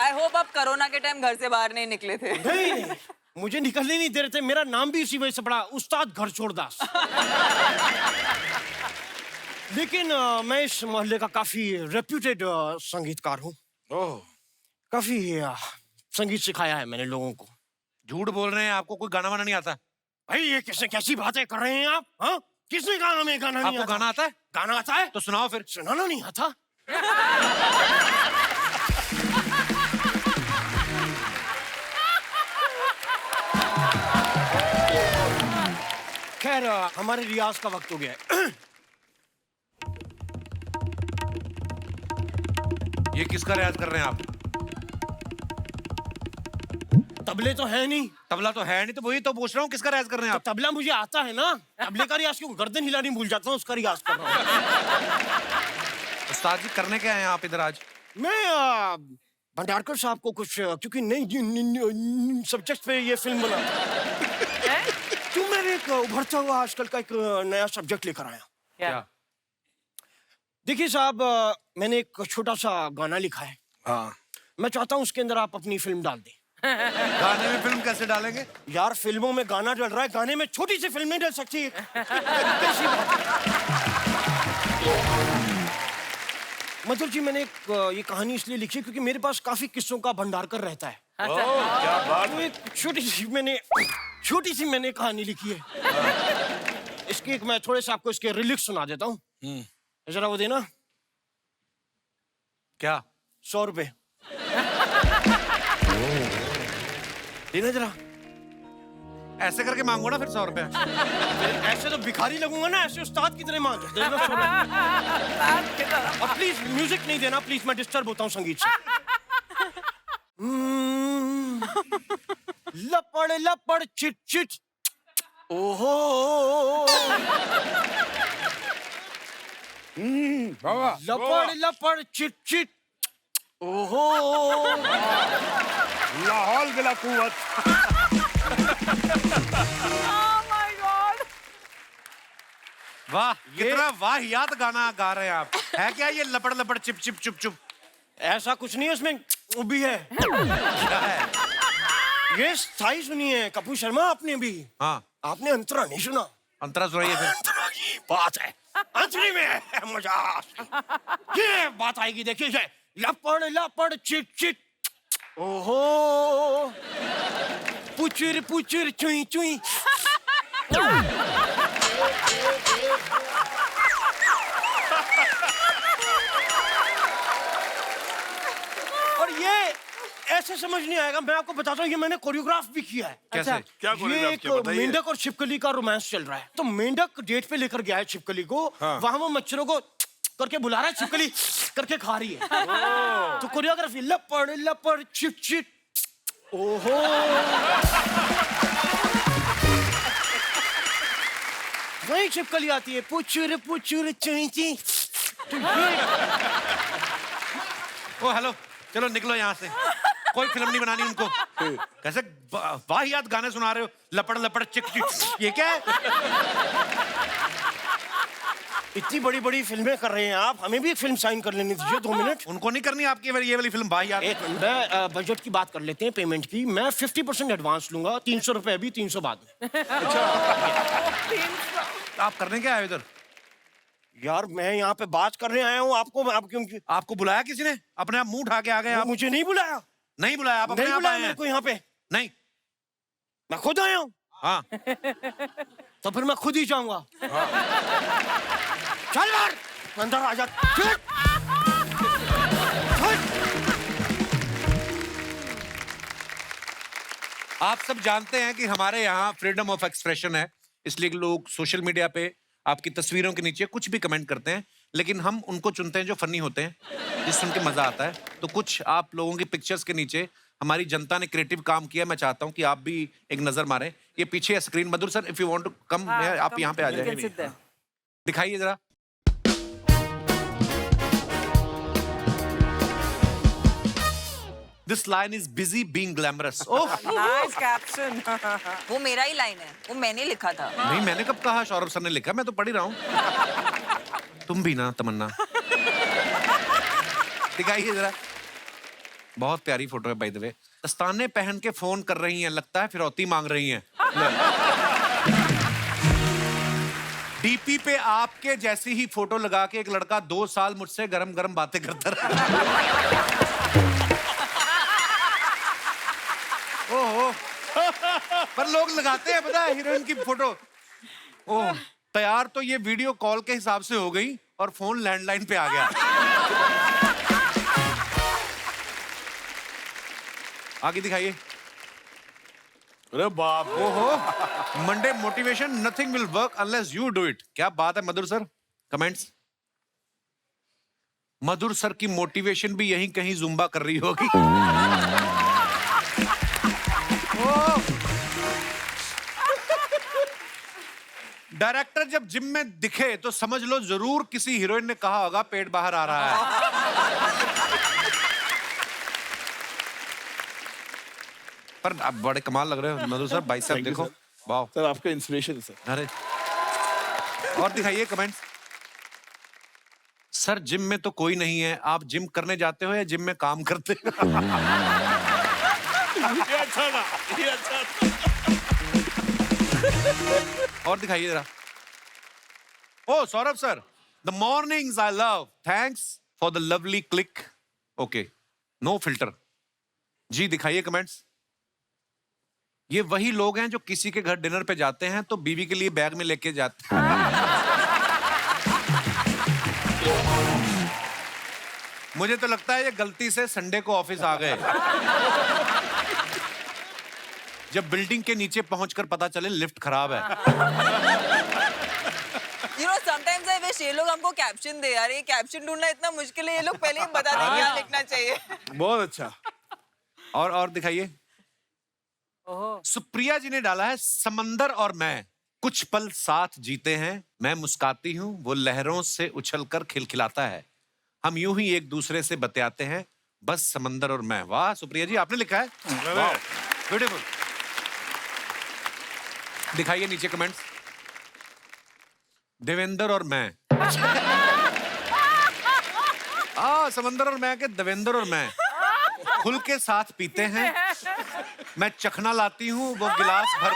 आई होप आप कोरोना के टाइम घर से बाहर नहीं निकले थे। नहीं, मुझे निकलने नहीं दे रहे थे। मेरा नाम भी इसी वजह से पड़ा, उस्ताद घर छोड़ दास। लेकिन मैं इस मोहल्ले का काफी रेप्यूटेड संगीतकार हूँ। काफी संगीत सिखाया है मैंने लोगों को। झूठ बोल रहे हैं, आपको कोई गाना वाना नहीं आता? भाई ये कैसी बातें कर रहे हैं आप? हाँ, किसने कहा हमें गाना नहीं आपको आता? गाना आता है? गाना आता है तो सुनाओ फिर। सुनाना नहीं आता। खैर हमारे रियाज का वक्त हो गया है। ये किसका रियाज कर रहे हैं आप? तबले तो है नहीं। तबला तो है नहीं, तो वही तो पूछ रहा हूँ, किसका रियाज कर रहे हैं आप? तो तबला मुझे आता है ना। तबले का रियाज क्यों? गर्दन हिलानी भूल जाता हूँ, उसका रियाज कर रहा हूँ। उस्ताद जी करने क्या आए हैं आप इधर आज? मैं भंडारकर साहब को कुछ, क्योंकि नई सब्जेक्ट पे ये फिल्म बना, तो मैंने एक उभरता हुआ आजकल का एक नया सब्जेक्ट लेकर आया। क्या? देखिए साहब, मैंने एक छोटा सा गाना लिखा है। हाँ। मैं चाहता हूँ उसके अंदर आप अपनी फिल्म डाल दें। गाने में फिल्म कैसे डालेंगे? यार फिल्मों में गाना डल रहा है, गाने में छोटी सी फिल्म नहीं डल सकती? कैसी बात है? मतलब जी मैंने ये कहानी इसलिए लिखी क्योंकि मेरे पास काफी किस्सों का भंडार कर रहता है। क्या बात। तो एक छोटी सी मैंने कहानी लिखी है। इसकी एक मैं थोड़े से आपको इसके रिलिक्स सुना देता हूँ। जरा वो देना। क्या? 100 रुपए देना जरा। ऐसे करके मांगो ना फिर 100 रुपए। ऐसे तो भिखारी लगूंगा ना, ऐसे उस्ताद की तरह मांग देना 100 रुपए। और प्लीज म्यूजिक नहीं देना, प्लीज, मैं डिस्टर्ब होता हूँ संगीत से। लपड़ लपड़ चिट चिट, ओहो लपड़ लपड़ चिट चिट, ओहो लाहौल बिला कुव्वत। वाह, कितना वाहियात गाना गा रहे हैं आप। है क्या ये लपड़ लपड़ चिप चिप चुप चुप? ऐसा कुछ नहीं है, उसमें भी है। क्या है? ये स्थाई सुनी है कपूर शर्मा आपने भी। हाँ। आपने अंतरा नहीं सुना? अंतरा सुनाइए फिर। अंतरा की बात है, अंतरी में है मजा। ये बात आएगी, देखिए। ये लपड़ लपड़ चिट चिट, ओहो पुचर पुचर चुई चुई। और ये ऐसे समझ नहीं आएगा, मैं आपको बताता हूँ, ये मैंने कोरियोग्राफ भी किया है। कैसे? क्या ये कोरियोग्राफ एक किया, बताइए। मेंढक और छिपकली का रोमांस चल रहा है। तो मेंढक डेट पे लेकर गया है छिपकली को, वहां वो मच्छरों को करके बुला रहा है, छिपकली करके खा रही है। तो कोरियोग्राफी लपड़ लपड़ चिट चिट, ओहो वही छिपकली आती है, पुचुर पुचुर चुई चुई। तो ये ओ हेलो, चलो निकलो यहाँ से। कोई फिल्म नहीं बनानी उनको। कैसे वाहियात गाने सुना रहे हो, लपड़ लपड़ चिक चिक, ये क्या है? इतनी बड़ी बड़ी फिल्में कर रहे हैं आप, हमें भी एक फिल्म साइन कर लेनी दीजिए। 2 मिनट। उनको नहीं करनी आपकी ये वाली फिल्म वाहियात? एक मिनट, मैं बजट की बात कर लेते हैं, पेमेंट की। मैं 50% एडवांस लूंगा, 300 रुपए अभी, 300 बाद में। आप करने क्या आए इधर? यार मैं यहाँ पे बात करने आया हूँ, आपको बुलाया किसी ने? अपने आप मुंह उठा के आ गए आप? मुझे नहीं बुलाया। नहीं बुलाया, आप अपने नहीं आप बुलाया आए मेरे हैं? को यहाँ पे, नहीं। मैं खुद आया हूँ। हाँ। तो फिर मैं खुद ही जाऊंगा। चल यार अंदर आ जा। आप सब जानते हैं कि हमारे यहाँ फ्रीडम ऑफ एक्सप्रेशन है, इसलिए लोग सोशल मीडिया पे आपकी तस्वीरों के नीचे कुछ भी कमेंट करते हैं, लेकिन हम उनको चुनते हैं जो फनी होते हैं, जिस सुन के मजा आता है। तो कुछ आप लोगों की पिक्चर्स के नीचे हमारी जनता ने क्रिएटिव काम किया, मैं चाहता हूं कि आप भी एक नजर मारें। ये पीछे है screen. Madhur sir, if you want to come, आप यहाँ पे आ जाए, दिखाइए जरा। This line is busy being glamorous. Oh, nice caption. वो मेरा ही लाइन है, वो मैंने लिखा था। नहीं, मैंने कब कहा सौरभ सर ने लिखा? मैं तो पढ़ ही रहा हूँ। तुम भी ना तमन्ना। दिखाइए जरा। बहुत प्यारी फोटो है बाय द वे। दस्ताने पहन के फोन कर रही हैं, लगता है फिरौती मांग रही हैं। डीपी पे आपके जैसी ही फोटो लगा के एक लड़का 2 साल मुझसे गरम गरम बातें करता रहा। ओहो, पर लोग लगाते हैं, पता है, हीरोइन की फोटो। ओह, तैयार तो ये वीडियो कॉल के हिसाब से हो गई और फोन लैंडलाइन पे आ गया। आगे दिखाइए। अरे बाप, ओहो, Monday motivation, nothing will work unless you do it. क्या बात है मधुर सर। कमेंट्स। मधुर सर की मोटिवेशन भी यहीं कहीं जुम्बा कर रही होगी। डायरेक्टर जब जिम में दिखे तो समझ लो जरूर किसी हीरोइन ने कहा होगा पेट बाहर आ रहा है। पर अब बड़े कमाल लग रहे हो मधु सर, बाइसेप देखो। वाह सर, आपका इंस्पिरेशन है सर। अरे, और दिखाइए कमेंट्स। सर जिम में तो कोई नहीं है, आप जिम करने जाते हो या जिम में काम करते हो? ये अच्छा था, ये अच्छा था। और दिखाइए जरा। Oh Saurabh sir, the mornings I love, thanks for the lovely click. Okay, no filter. जी दिखाइए कमेंट्स। ये वही लोग हैं जो किसी के घर डिनर पे जाते हैं तो बीवी के लिए बैग में लेके जाते हैं। मुझे तो लगता है ये गलती से संडे को ऑफिस आ गए, जब बिल्डिंग के नीचे पहुंचकर पता चले लिफ्ट खराब है। You know, sometimes I wish ये लोग हमको कैप्शन दे यार। ये कैप्शन ढूंढना इतना मुश्किल है, ये लोग पहले ही बता दें क्या लिखना चाहिए। बहुत अच्छा। और दिखाइए। सुप्रिया जी ने डाला है, समंदर और मैं कुछ पल साथ जीते हैं, मैं मुस्काती हूँ वो लहरों से उछलकर खिलखिलाता है, हम यूं ही एक दूसरे से बतियाते हैं, बस समंदर और मैं। वाह सुप्रिया जी, आपने लिखा है, वाह ब्यूटीफुल। दिखाइए नीचे कमेंट्स। देवेंद्र और मैं। समंदर और मैं के देवेंद्र और मैं खुल के साथ पीते हैं, मैं चखना लाती हूँ वो गिलास भर।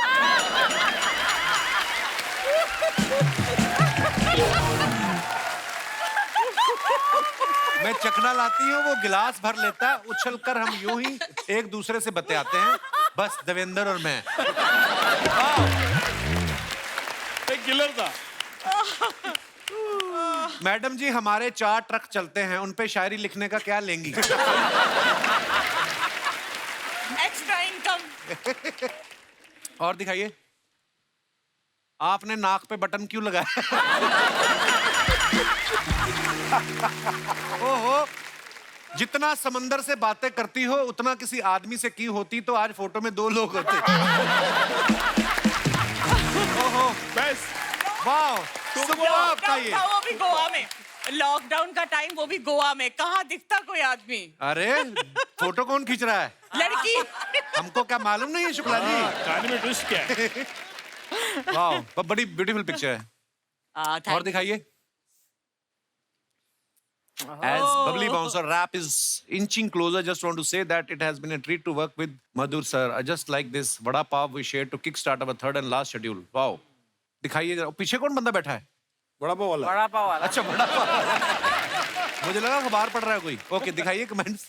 मैं चखना लाती हूँ वो गिलास भर लेता है, उछल कर हम यूं ही एक दूसरे से बतियाते हैं, बस देवेंद्र और मैं। एक किलर था। मैडम जी हमारे 4 ट्रक चलते हैं, उन पे शायरी लिखने का क्या लेंगी? Extra income. और दिखाइए। आपने नाक पे बटन क्यों लगाया? ओहो, जितना समंदर से बातें करती हो उतना किसी आदमी से की होती तो आज फोटो में 2 लोग होते। ओहो, बस वाह, आपका ये। वो भी गोवा में, लॉकडाउन का टाइम, वो भी गोवा में, कहाँ दिखता कोई आदमी? अरे फोटो कौन खींच रहा है? लड़की। हमको क्या मालूम नहीं है शुक्ला जी? कहानी में ट्विस्ट क्या है? वाह, बड़ी ब्यूटीफुल पिक्चर है। और दिखाइए। As bubbly bouncer rap is inching closer, just want to say that it has been a treat to work with Madhur sir. I just like this vada pav we shared to kickstart our 3rd and last schedule. Wow. दिखाइए जरा, पीछे कौन बंदा बैठा है? बड़ा पाव वाला। बड़ा पाव वाला। अच्छा, बड़ा पाव। मुझे लगा अखबार पढ़ रहा है कोई। ओके, दिखाइए कमेंट्स।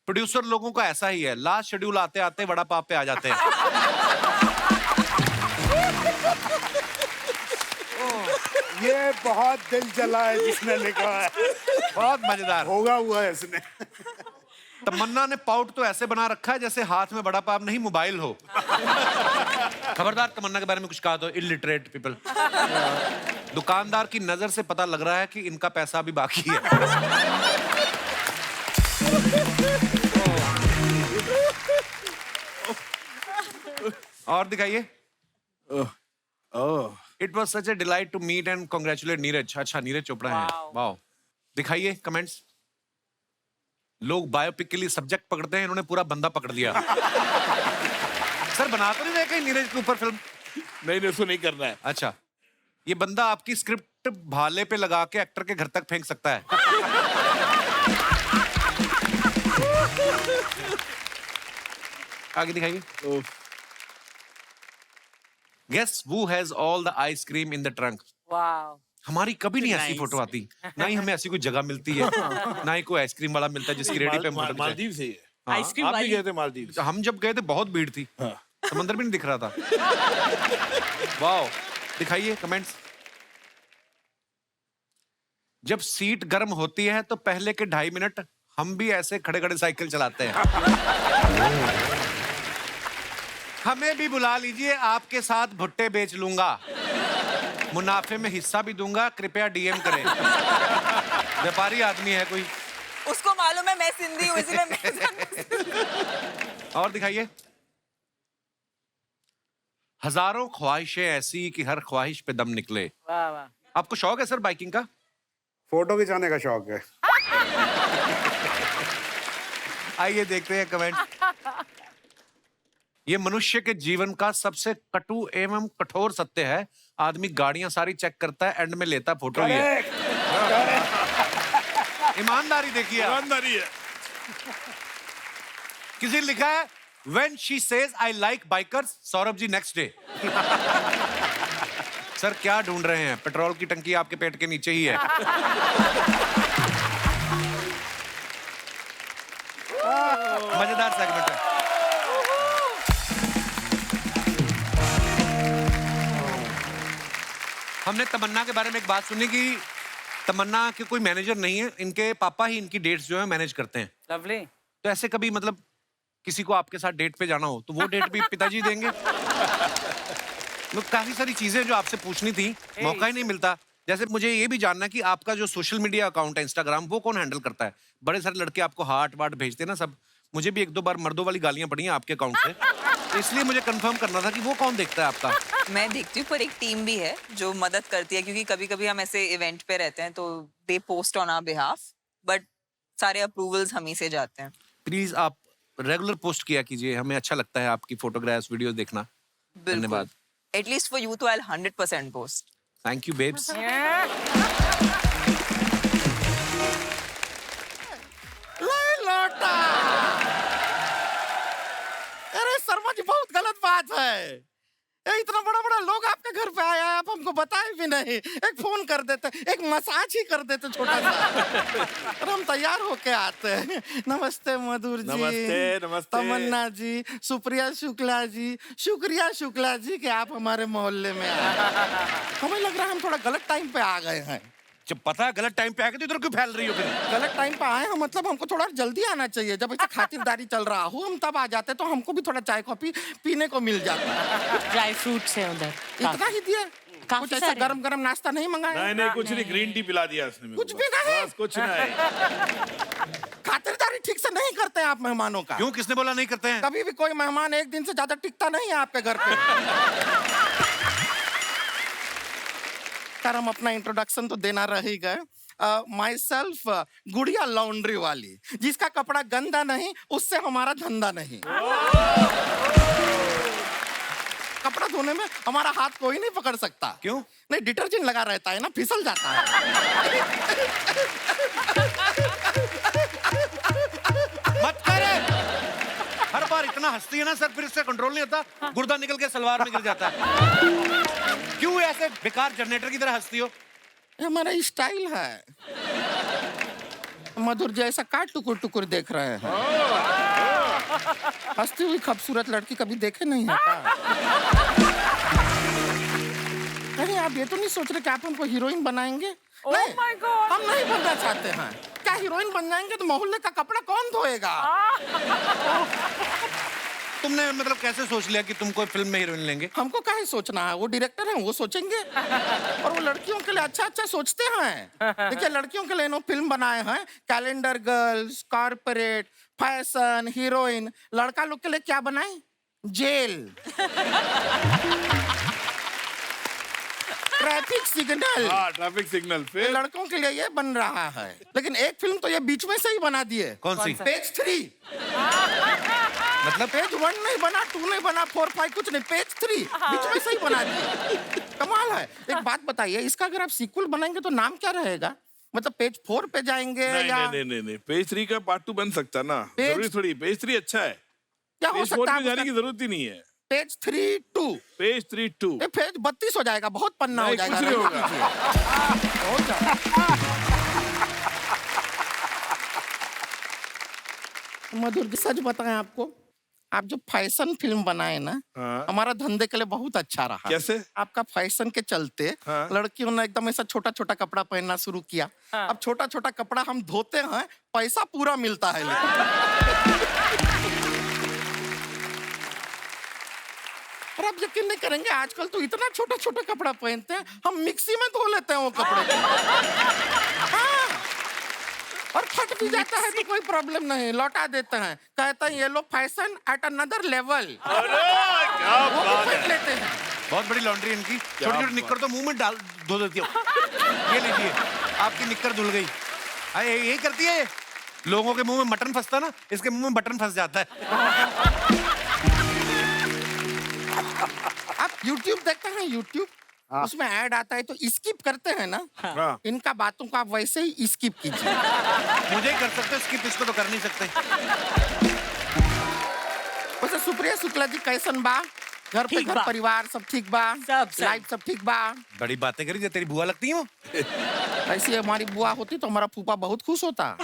प्रोड्यूसर लोगों का ऐसा ही है, लास्ट शेड्यूल आते आते वड़ा पाव पे आ जाते हैं। ये बहुत दिल जला है जिसने लिखा है, बहुत मजेदार। होगा हुआ है इसने। तमन्ना ने पाउट तो ऐसे बना रखा है जैसे हाथ में बड़ा पाप नहीं मोबाइल हो। खबरदार तमन्ना के बारे में कुछ कहा तो, इलिटरेट पीपल। दुकानदार की नजर से पता लग रहा है कि इनका पैसा अभी बाकी है। और दिखाइए। It was such a delight to meet and congratulate Neeraj. अच्छा, नीरज चोपड़ा है। वाओ। दिखाइए कमेंट्स। लोग बायोपिक के लिए सब्जेक्ट पकड़ते हैं, इन्होंने पूरा बंदा पकड़ लिया। सर बना तो नहीं रहे कहीं नीरज के ऊपर फिल्म? नहीं, उसको नहीं करना है। अच्छा, ये बंदा आपकी स्क्रिप्ट भाले पे लगा के एक्टर के घर तक फेंक सकता है। आगे दिखाइए। Guess who has all the ice cream in the trunk? Wow. हमारी कभी नहीं ऐसी फोटो आती, ना ही हमें ऐसी कोई जगह मिलती है, ना ही कोई आइसक्रीम वाला मिलता है जिसकी रेडी पे हम फोटो खिंचाएं। मालदीव से ही है। हाँ, आइसक्रीम आप भी वाली। गए थे मालदीव? हम जब गए थे बहुत भीड़ थी, समंदर भी नहीं दिख रहा था। वाओ। दिखाइए कमेंट्स। जब सीट गर्म होती है तो पहले के 2.5 मिनट हम भी ऐसे खड़े खड़े साइकिल चलाते हैं। हमें भी बुला लीजिए, आपके साथ भुट्टे बेच लूंगा, मुनाफे में हिस्सा भी दूंगा, कृपया डीएम करें। व्यापारी आदमी है कोई। उसको मालूम है मैं सिंधी हूँ, इसलिए मैं और दिखाइए। हजारों ख्वाहिशें ऐसी कि हर ख्वाहिश पे दम निकले। वाह वाह। आपको शौक है सर बाइकिंग का? फोटो खिंचाने का शौक है। आइए देखते हैं कमेंट। ये मनुष्य के जीवन का सबसे कटु एवं कठोर सत्य है। आदमी गाड़ियां सारी चेक करता है, एंड में लेता फोटो ही है। ईमानदारी देखिए आप। ईमानदारी है। किसी ने लिखा है When she says I like bikers, Saurabh ji next day. Sir क्या ढूंढ रहे हैं? पेट्रोल की टंकी आपके पेट के नीचे ही है। मजेदार सेगमेंट है। हमने तमन्ना के बारे में एक बात सुनी कि तमन्ना के कोई मैनेजर नहीं है, इनके पापा ही इनकी डेट्स जो है मैनेज करते हैं। लवली। तो ऐसे कभी मतलब किसी को आपके साथ डेट पे जाना हो तो वो डेट भी पिताजी देंगे? काफी सारी चीजें जो आपसे पूछनी थी, मौका ही नहीं मिलता। जैसे मुझे ये भी जानना है कि आपका जो सोशल मीडिया अकाउंट है इंस्टाग्राम, वो कौन हैंडल करता है? बड़े सारे लड़के आपको हार्ट वार्ट भेजते हैं ना सब। मुझे भी 1-2 बार मर्दों वाली गालियां पड़ी हैं आपके अकाउंट से, तो इसलिए मुझे कंफर्म करना था कि वो कौन देखता है आपका। मैं देखती हूँ, पर एक टीम भी है जो मदद करती है, क्योंकि कभी कभी हम ऐसे इवेंट पे रहते हैं तो they post on our behalf, but सारे अप्रूवल्स हम ही से जाते हैं। प्लीज आप रेगुलर पोस्ट किया कीजिए, हमें अच्छा लगता है आपकी फोटोग्राफ्स वीडियोस देखना। धन्यवाद। एटलीस्ट फॉर यू तो I 100% post. Thank you babes. लौटा। अरे शर्मा जी, बहुत गलत बात है। ये इतना बड़ा बड़ा लोग आपके घर पे आया है, आप हमको बताए भी नहीं। एक फोन कर देते, एक मसाज ही कर देते छोटा सा, और हम तैयार होके आते हैं। नमस्ते मधुर जी। नमस्ते, नमस्ते। तमन्ना जी, सुप्रिया शुक्ला जी, शुक्रिया शुक्ला जी कि आप हमारे मोहल्ले में आए। हमें लग रहा है हम थोड़ा गलत टाइम पे आ गए हैं। जब पता है गलत टाइम पे आके तो इधर क्यों फैल रही हो फिर? गलत टाइम पे आए हैं मतलब हमको थोड़ा जल्दी आना चाहिए। जब ऐसे खातिरदारी चल रहा हो हम तब आ जाते, तो हमको भी थोड़ा चाय कॉफी पीने को मिल जाता। ड्राई फ्रूट्स है उधर। इतना ही दिया? काफी कुछ ऐसा सारे। गरम गरम नाश्ता नहीं मंगाया? नहीं, कुछ नहीं, ग्रीन टी पिला दिया उसने। कुछ भी नहीं? बस कुछ नहीं। खातिरदारी ठीक से नहीं करते हैं आप मेहमानों का। क्यों? किसने बोला नहीं करते हैं? कभी भी कोई मेहमान एक दिन से ज्यादा टिकता नहीं है आपके घर पे। सर हम अपना इंट्रोडक्शन तो देना रह ही गए। माई सेल्फ गुड़िया लॉन्ड्री वाली, जिसका कपड़ा गंदा नहीं उससे हमारा धंधा नहीं। कपड़ा धोने में हमारा हाथ कोई नहीं पकड़ सकता। क्यों? नहीं, डिटर्जेंट लगा रहता है ना, फिसल जाता है। मत करे। हर बार इतना हंसती है ना सर, फिर इससे कंट्रोल नहीं होता, गुर्दा निकल के सलवार में गिर जाता है। क्यों ऐसे बेकार जनरेटर की तरह हंसती हो? ये हमारा स्टाइल है। मधुर जैसा का टुकुर टुकुर देख रहे हैं। हंसती हुई खूबसूरत लड़की कभी देखे नहीं है क्या? कहीं आप ये तो नहीं सोच रहे कि आप हमको हीरोइन बनाएंगे? नहीं, हम नहीं बनना चाहते हैं। क्या हीरोइन बन जाएंगे तो मोहल्ले का कपड़ा कौन धोएगा? तुमने मतलब कैसे सोच लिया कि तुम कोई फिल्म में हीरोइन लेंगे? हमको काहे सोचना है, वो डायरेक्टर हैं, वो सोचेंगे। और वो लड़कियों के लिए अच्छा अच्छा सोचते हैं। देखिए लड़कियों के लिए इन्होंने फिल्म बनाए हैं, calendar girls, corporate, fashion, heroine. लड़का लोग के लिए क्या बनाए? Jail, traffic signal. हाँ, ट्रैफिक सिग्नल फिर लड़कों के लिए ये बन रहा है। लेकिन एक फिल्म तो ये बीच में से ही बना दिए। कौन सी? पेज 3। मतलब पेज 1 नहीं बना, 2 नहीं बना, 4, 5 कुछ नहीं, पेज 3 बीच में से ही बना दिए। कमाल है। एक बात बताइए, इसका अगर आप सीक्वल बनाएंगे तो नाम क्या रहेगा? मतलब पेज 4 पे जाएंगे नहीं, या नहीं नहीं नहीं पेज 3 का पार्ट 2 बन सकता ना। पेज- जरूरी थोड़ी, पेज 3 अच्छा है, क्या हो पेज 4 सकता पे जाने है? की जरूरत ही नहीं है। पेज 3 2 पेज 3 2 ये पेज 32 हो जाएगा, बहुत पन्ना हो नहीं, जाएगा। कुछ नहीं रहने होगा। दीजिए। हो जाएगा। मधुर जी सच बताएं आपको, आप जो फैशन फिल्म बनाए ना, हाँ। हमारा धंधे के लिए बहुत अच्छा रहा। कैसे? आपका फैशन के चलते हाँ। लड़कियों ने एकदम ऐसा छोटा छोटा कपड़ा पहनना शुरू किया। अब छोटा छोटा कपड़ा हम धोते हैं, पैसा पूरा मिलता है लेकिन। और आप यकीन नहीं करेंगे, आजकल तो इतना छोटा छोटा कपड़ा पहनते हैं, हम मिक्सी में धो लेते हैं वो कपड़े को। हाँ। और फट भी जाता है तो कोई प्रॉब्लम नहीं, लौटा देते हैं, कहते हैं ये लो फैशन एट अनदर लेवल। वो भी फेंक लेते हैं। बहुत बड़ी लॉन्ड्री इनकी। छोटी छोटी निक्कर तो मुंह में डाल धो देती हो। ये लीजिए, आपकी निक्कर धुल गई। अरे यही करती है, लोगों के मुंह में मटन फंसता ना, इसके मुंह में बटन फंस जाता है। आप YouTube देखते हैं? YouTube उसमें ऐड आता है तो स्किप करते हैं ना। हाँ। इनका बातों को आप वैसे ही स्किप कीजिए। मुझे ही कर सकते हो स्किप, इसको तो कर नहीं सकते। वैसे सुप्रिया शुक्ला जी कैसन बा? घर पे ठीक घर बा। परिवार सब ठीक बा? सब। लाइफ सब ठीक बा? बड़ी बातें करी, तेरी बुआ लगती है वो। ऐसी हमारी बुआ होती तो हमारा फूफा बहुत खुश होता।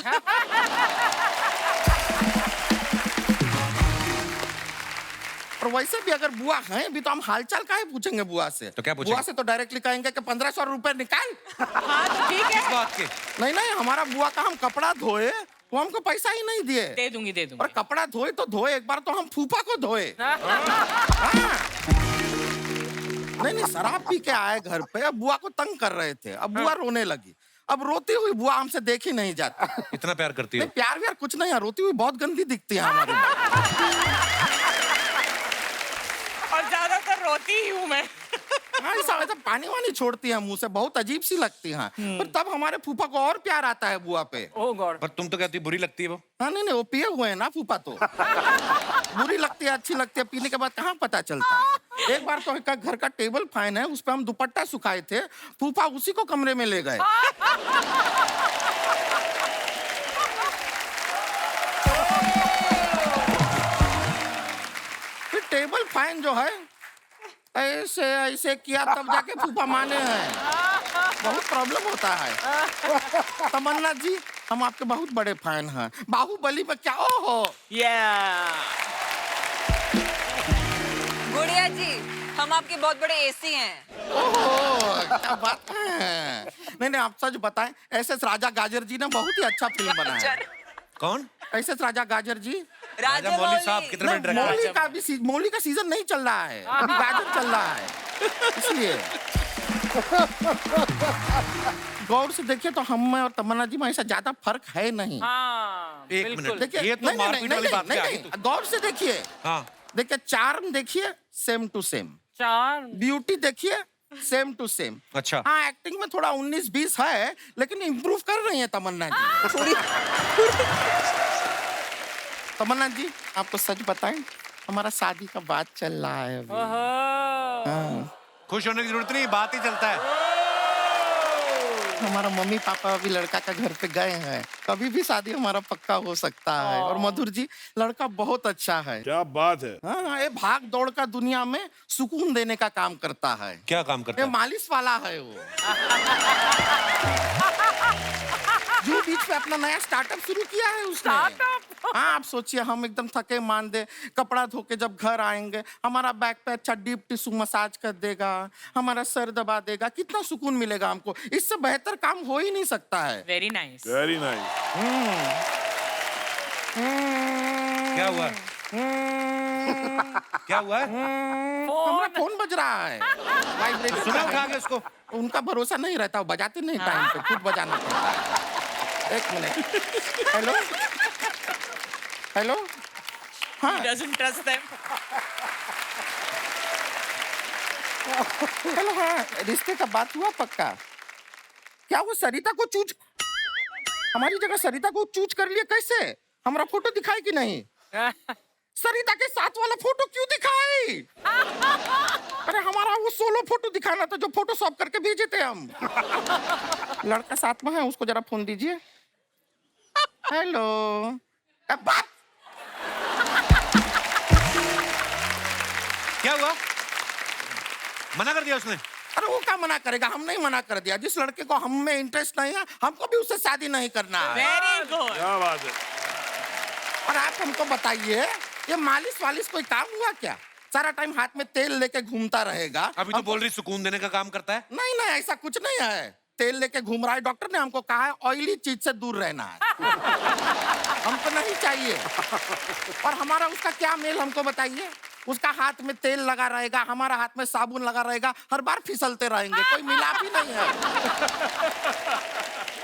और वैसे भी अगर बुआ हैं भी तो हम हालचाल काहे पूछेंगे बुआ से? तो क्या पूछेंगे? बुआ से तो डायरेक्टली कहेंगे कि 1500 रुपए निकाल। हाँ तो ठीक है, इस बात के नहीं नहीं, हमारा बुआ का हम कपड़ा धोए वो हमको पैसा ही नहीं दिए। दे दूंगी दे और दूंगी। कपड़ा धोए तो धोए, एक बार तो हम फूफा को धोए। हाँ। नहीं नहीं, शराब पी के आए घर पे, अब बुआ को तंग कर रहे थे, अब बुआ रोने लगी। अब रोती हुई बुआ हमसे देखी नहीं जाती। इतना प्यार करती हो। नहीं प्यार व्यार कुछ नहीं है, रोती हुई बहुत गंदी दिखती है हमारे में। और ज्यादातर रोती ही हूँ मैं। हाँ, ऐसा वैसा पानी वानी छोड़ती है मुंह से, बहुत अजीब सी लगती है। पर तब हमारे फूफा को और प्यार आता है बुआ पे। ओह गॉड। पर तुम तो कहती बुरी लगती है वो। हाँ नहीं नहीं, वो पिए हुए हैं ना फूफा तो। बुरी लगती है अच्छी लगती है, पीने के बाद कहाँ पता चलता है। एक बार तो एक घर का टेबल फैन है, उस पर हम दुपट्टा सुखाए थे, फूफा उसी को कमरे में ले गए। फिर टेबल फैन जो है ऐसे ऐसे किया तब जाके फूफा माने हैं। बहुत प्रॉब्लम होता है। तमन्ना जी, हम आपके बहुत बड़े फैन हैं। बाहुबली में क्या हो? गुड़िया जी, हम आपके बहुत बड़े एसी हैं। ओहो, क्या बात है। नहीं नहीं, आप सच बताएं, एस.एस. राजा गाजर जी ने बहुत ही अच्छा फिल्म बनाया है। कौन? एस.एस. राजा गाजर जी। राजा मौली साहब कितने मिनट रखा है? मौली का सीजन नहीं चल रहा है, अभी गाजर चल रहा है, इसलिए। गौर से देखिए तो हम में और तमन्ना जी में ऐसा ज्यादा फर्क है नहीं। एक मिनट, देखिए, ये तो नहीं, नहीं, मारपीट नहीं, वाली बात नहीं, पे आ नहीं, गई तू। गौर से देखिए। हाँ, देखिए चार्म देखिए, सेम टू सेम। ब्यूटी देखिए, सेम टू सेम। अच्छा। हाँ, एक्टिंग में थोड़ा 19-20 है, लेकिन इम्प्रूव कर रही है तमन्ना जी। तमन्ना जी, आपको सच बताएं, हमारा शादी का बात चल रहा है अभी। हाँ। खुश होने की जरूरत नहीं, बात ही चलता है। हमारा मम्मी पापा अभी लड़का का घर पे गए हैं, कभी भी शादी हमारा पक्का हो सकता है। और मधुर जी, लड़का बहुत अच्छा है। क्या बात है। हाँ, ये भाग दौड़ का दुनिया में सुकून देने का काम करता है। क्या काम करता ये है? मालिश वाला है वो। जूहू बीच पे अपना नया स्टार्टअप शुरू किया है उसने। हाँ, आप सोचिए हम एकदम थके मांदे कपड़ा धो के जब घर आएंगे, हमारा बैक पे अच्छा डीप टिश्यू मसाज कर देगा, हमारा सर दबा देगा, कितना सुकून मिलेगा हमको। इससे बेहतर काम हो ही नहीं सकता है। Very nice. Very nice. क्या हुआ? क्या हुआ? हमारा फोन बज रहा है। वाइब्रेट सुना उठा के उसको। उनका भरोसा नहीं रहता, वो बजाते नहीं टाइम पे, खुद बजाना पड़ता है। एक मिनट। Hello hello. हाँ He doesn't trust them. Hello. हाँ, रिश्ते का बात हुआ पक्का? क्या वो सरिता को चूज, हमारी जगह सरिता को चूज कर लिए? कैसे? हमारा फोटो दिखाई कि नहीं? सरिता के साथ वाला फोटो क्यों दिखाई? अरे हमारा वो सोलो फोटो दिखाना था जो फोटो शॉप करके भेजे थे हम। लड़का साथ में है, उसको जरा फोन दीजिए। हेलो। बात क्या हुआ? मना कर दिया उसने? अरे वो क्या मना करेगा? हम नहीं मना कर दिया। जिस लड़के को हम में इंटरेस्ट नहीं है, हमको भी उससे शादी नहीं करना है। Very good. क्या बात है। और आप हमको बताइए, ये मालिश वालिश कोई काम हुआ क्या? सारा टाइम हाथ में तेल लेके घूमता रहेगा। अभी तो बोल रही सुकून देने का काम करता है। नहीं नहीं, ऐसा कुछ नहीं है। तेल लेके घूम रहा है। डॉक्टर ने हमको कहा है ऑयली चीज से दूर रहना है। हमको नहीं चाहिए। और हमारा उसका क्या मेल, हमको बताइए। उसका हाथ में तेल लगा रहेगा, हमारा हाथ में साबुन लगा रहेगा, हर बार फिसलते रहेंगे, कोई मिलाप ही नहीं है।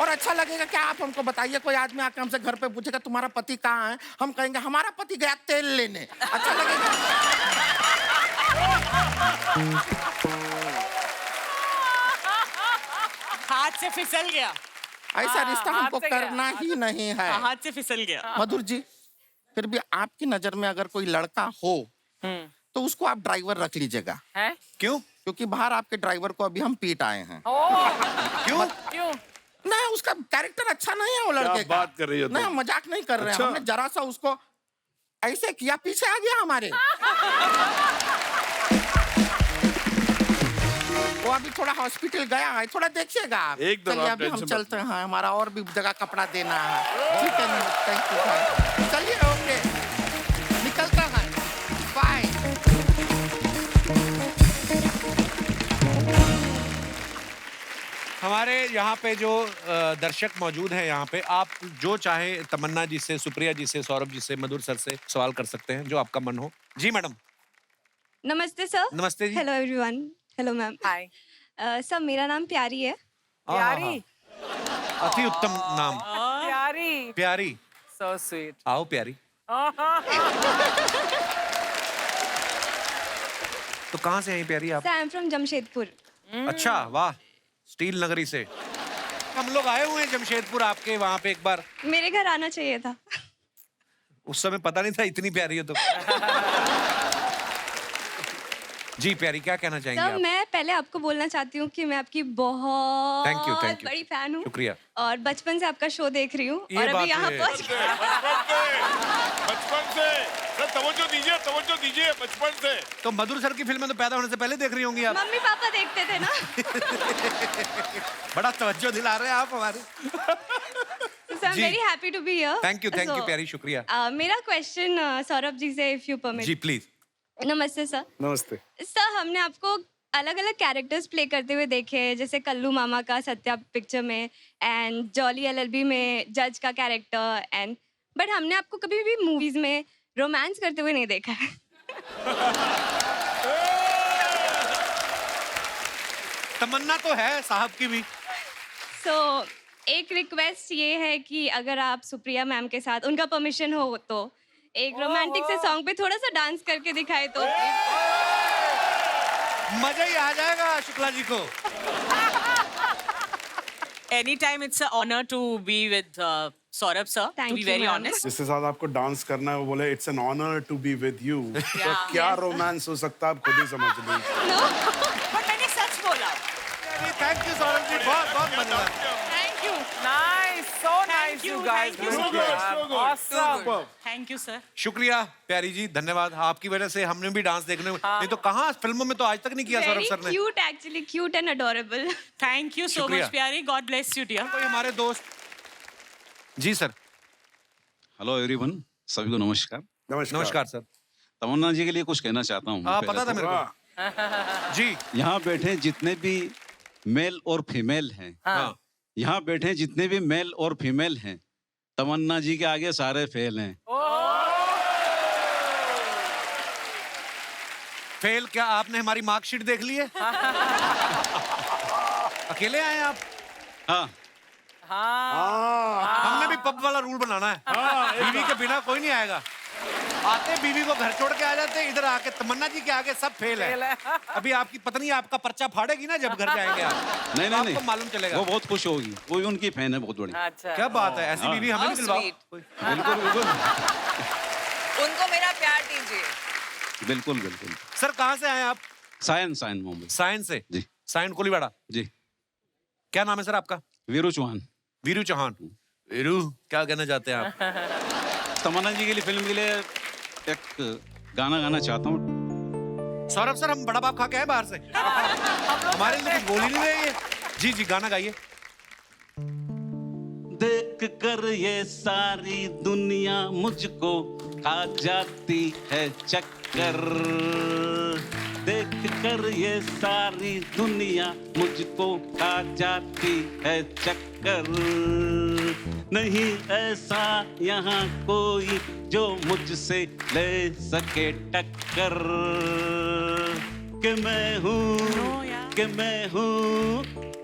और अच्छा लगेगा क्या? आप हमको बताइए, कोई आदमी आके हमसे घर पे पूछेगा तुम्हारा पति कहाँ है, हम कहेंगे हमारा पति गया तेल लेने, अच्छा लगेगा? हाथ से फिसल गया। ऐसा रिश्ता हमको करना ही नहीं है। हाथ से फिसल गया। मधुर जी, फिर भी आपकी नजर में अगर कोई लड़का हो तो उसको आप ड्राइवर रख लीजिएगा। क्यों? क्योंकि बाहर आपके ड्राइवर को अभी हम पीट आए हैं। क्यों? क्यों? नहीं, उसका कैरेक्टर अच्छा नहीं है वो लड़के का। बात कर रही हो तुम? नहीं, मजाक नहीं कर रहे हैं। हमने जरा सा उसको ऐसे किया, पीछे आ गया हमारे। वो अभी थोड़ा हॉस्पिटल गया है, थोड़ा देखिएगा आप। एकदम, चलिए आप अभी हम टेंशन चलते हैं, हमारा और भी जगह कपड़ा देना है। ठीक है, थैंक यू भाई। चलिए, ओके, निकलता है। बाय। हमारे यहाँ पे जो दर्शक मौजूद हैं, यहाँ पे आप जो चाहे तमन्ना जी से, सुप्रिया जी से, सौरभ जी से, मधुर सर से सवाल कर सकते हैं, जो आपका मन हो। जी मैडम। नमस्ते सर। नमस्ते जी। Hello everyone. Hello ma'am. Hi. Sir, मेरा नाम प्यारी है। प्यारी, अति उत्तम नाम। प्यारी। प्यारी, So sweet. आओ प्यारी। तो कहाँ से आई प्यारी आप? Sir, I am from Jamshedpur. अच्छा, वाह, स्टील नगरी से। हम लोग आए हुए हैं जमशेदपुर आपके वहाँ पे एक बार। मेरे घर आना चाहिए था। उस समय पता नहीं था इतनी प्यारी हो तो। जी प्यारी, क्या कहना चाहेंगे सर, आप? मैं पहले आपको बोलना चाहती हूँ कि मैं आपकी बहुत Thank you, thank you. बड़ी फैन हूँ। शुक्रिया। और बचपन से आपका शो देख रही हूँ ये और बात अभी यहाँ है। पहुँच बचपन से सर, तवज्जो दीजिए बचपन से। तो मधुर सर की फिल्में तो पैदा होने से पहले देख रही होंगी आप। मम्मी पापा देखते थे ना। बड़ा तवज्जो दिला रहे हैं आप हमारे। सर, आई जी। Am very happy to be here. Thank you प्यारी, शुक्रिया। मेरा क्वेश्चन सौरभ जी से, इफ यू परमिट। जी प्लीज। नमस्ते सर। नमस्ते। सर, हमने आपको अलग अलग कैरेक्टर्स प्ले करते हुए देखे हैं, जैसे कल्लू मामा का सत्या पिक्चर में एंड जॉली एलएलबी में जज का कैरेक्टर एंड, बट हमने आपको कभी भी मूवीज में रोमांस करते हुए नहीं देखा है। तमन्ना तो है साहब की भी। सो एक रिक्वेस्ट ये है कि अगर आप सुप्रिया मैम के साथ, उनका परमिशन हो तो, एक रोमांटिक से सॉन्ग पे थोड़ा सा डांस करके दिखाए तो। मजा ही आ जाएगा शुक्ला जी को। Anytime it's an honor to be with Saurabh sir. Thank to be you, very ma'am. honest. जिसके साथ आपको डांस करना है वो बोले it's an honour to be with you. तो क्या रोमांस हो सकता है आप खुद ही समझ लीजिए। But मैंने सच बोला। थैंक यू सौरभ जी, बहुत बहुत धन्यवाद। Thank you. Nice, so nice, you guys. Thank you so Good. much. Awesome. Thank you sir. शुक्रिया प्यारी जी, धन्यवाद। आपकी वजह से हमने भी डांस देखने, नहीं तो कहाँ फिल्मों में तो आज तक नहीं किया सौरभ Very सर ने। cute actually, cute and adorable. Thank you so शुक्रिया। much प्यारी. God bless you dear. कोई हमारे दोस्त जी सर। हेलो एवरीवन, सभी को नमस्कार। नमस्कार सर। तमन्ना जी के लिए कुछ कहना चाहता हूँ। हाँ, पहले पता था तो। मेरे को। जी। यहाँ बैठे जितने भी मेल और फीमेल हैं, हाँ। यहाँ बैठे जितने भी मेल और फीमेल हैं, तमन्ना जी के आगे सारे फेल हैं। फेल क्या? आपने हमारी मार्कशीट देख ली है? अकेले आए आप? हाँ। हमने भी पब वाला रूल बनाना है। बीवी के बिना कोई नहीं आएगा। आते बीवी को घर छोड़ के आ जाते, इधर आके तमन्ना जी के आगे सब फेल है। अभी आपकी पत्नी आपका पर्चा फाड़ेगी ना जब घर जाएंगे आप। नहीं तो नहीं आपको मालूम चलेगा। वो बहुत खुश होगी, वो भी उनकी फैन है बहुत बड़ी। क्या बात है, ऐसी बीवी हमें भी दिलवाओ। बिल्कुल बिल्कुल उनको मेरा प्यार दीजिए। बिल्कुल बिल्कुल। सर कहाँ से आए आप? सायन मुंबई। सायन से? जी। सायन कोलीवाड़ा? जी। क्या नाम है सर आपका? वीरू चौहान। वीरू चौहान। वीरू, क्या कहना चाहते हैं आप? तमन्ना जी के लिए, फिल्म के लिए एक गाना गाना चाहता हूँ। सौरभ सर, हम बड़ा बाप खा के आए बाहर से। हमारे लिए कुछ बोल ही नहीं रहे ये। जी जी, गाना गाइए। देख कर ये सारी दुनिया मुझको खा जाती है चक्कर, देख कर ये सारी दुनिया मुझको खा जाती है चक्कर, नहीं ऐसा यहाँ कोई जो मुझसे ले सके टक्कर, कि मैं हूँ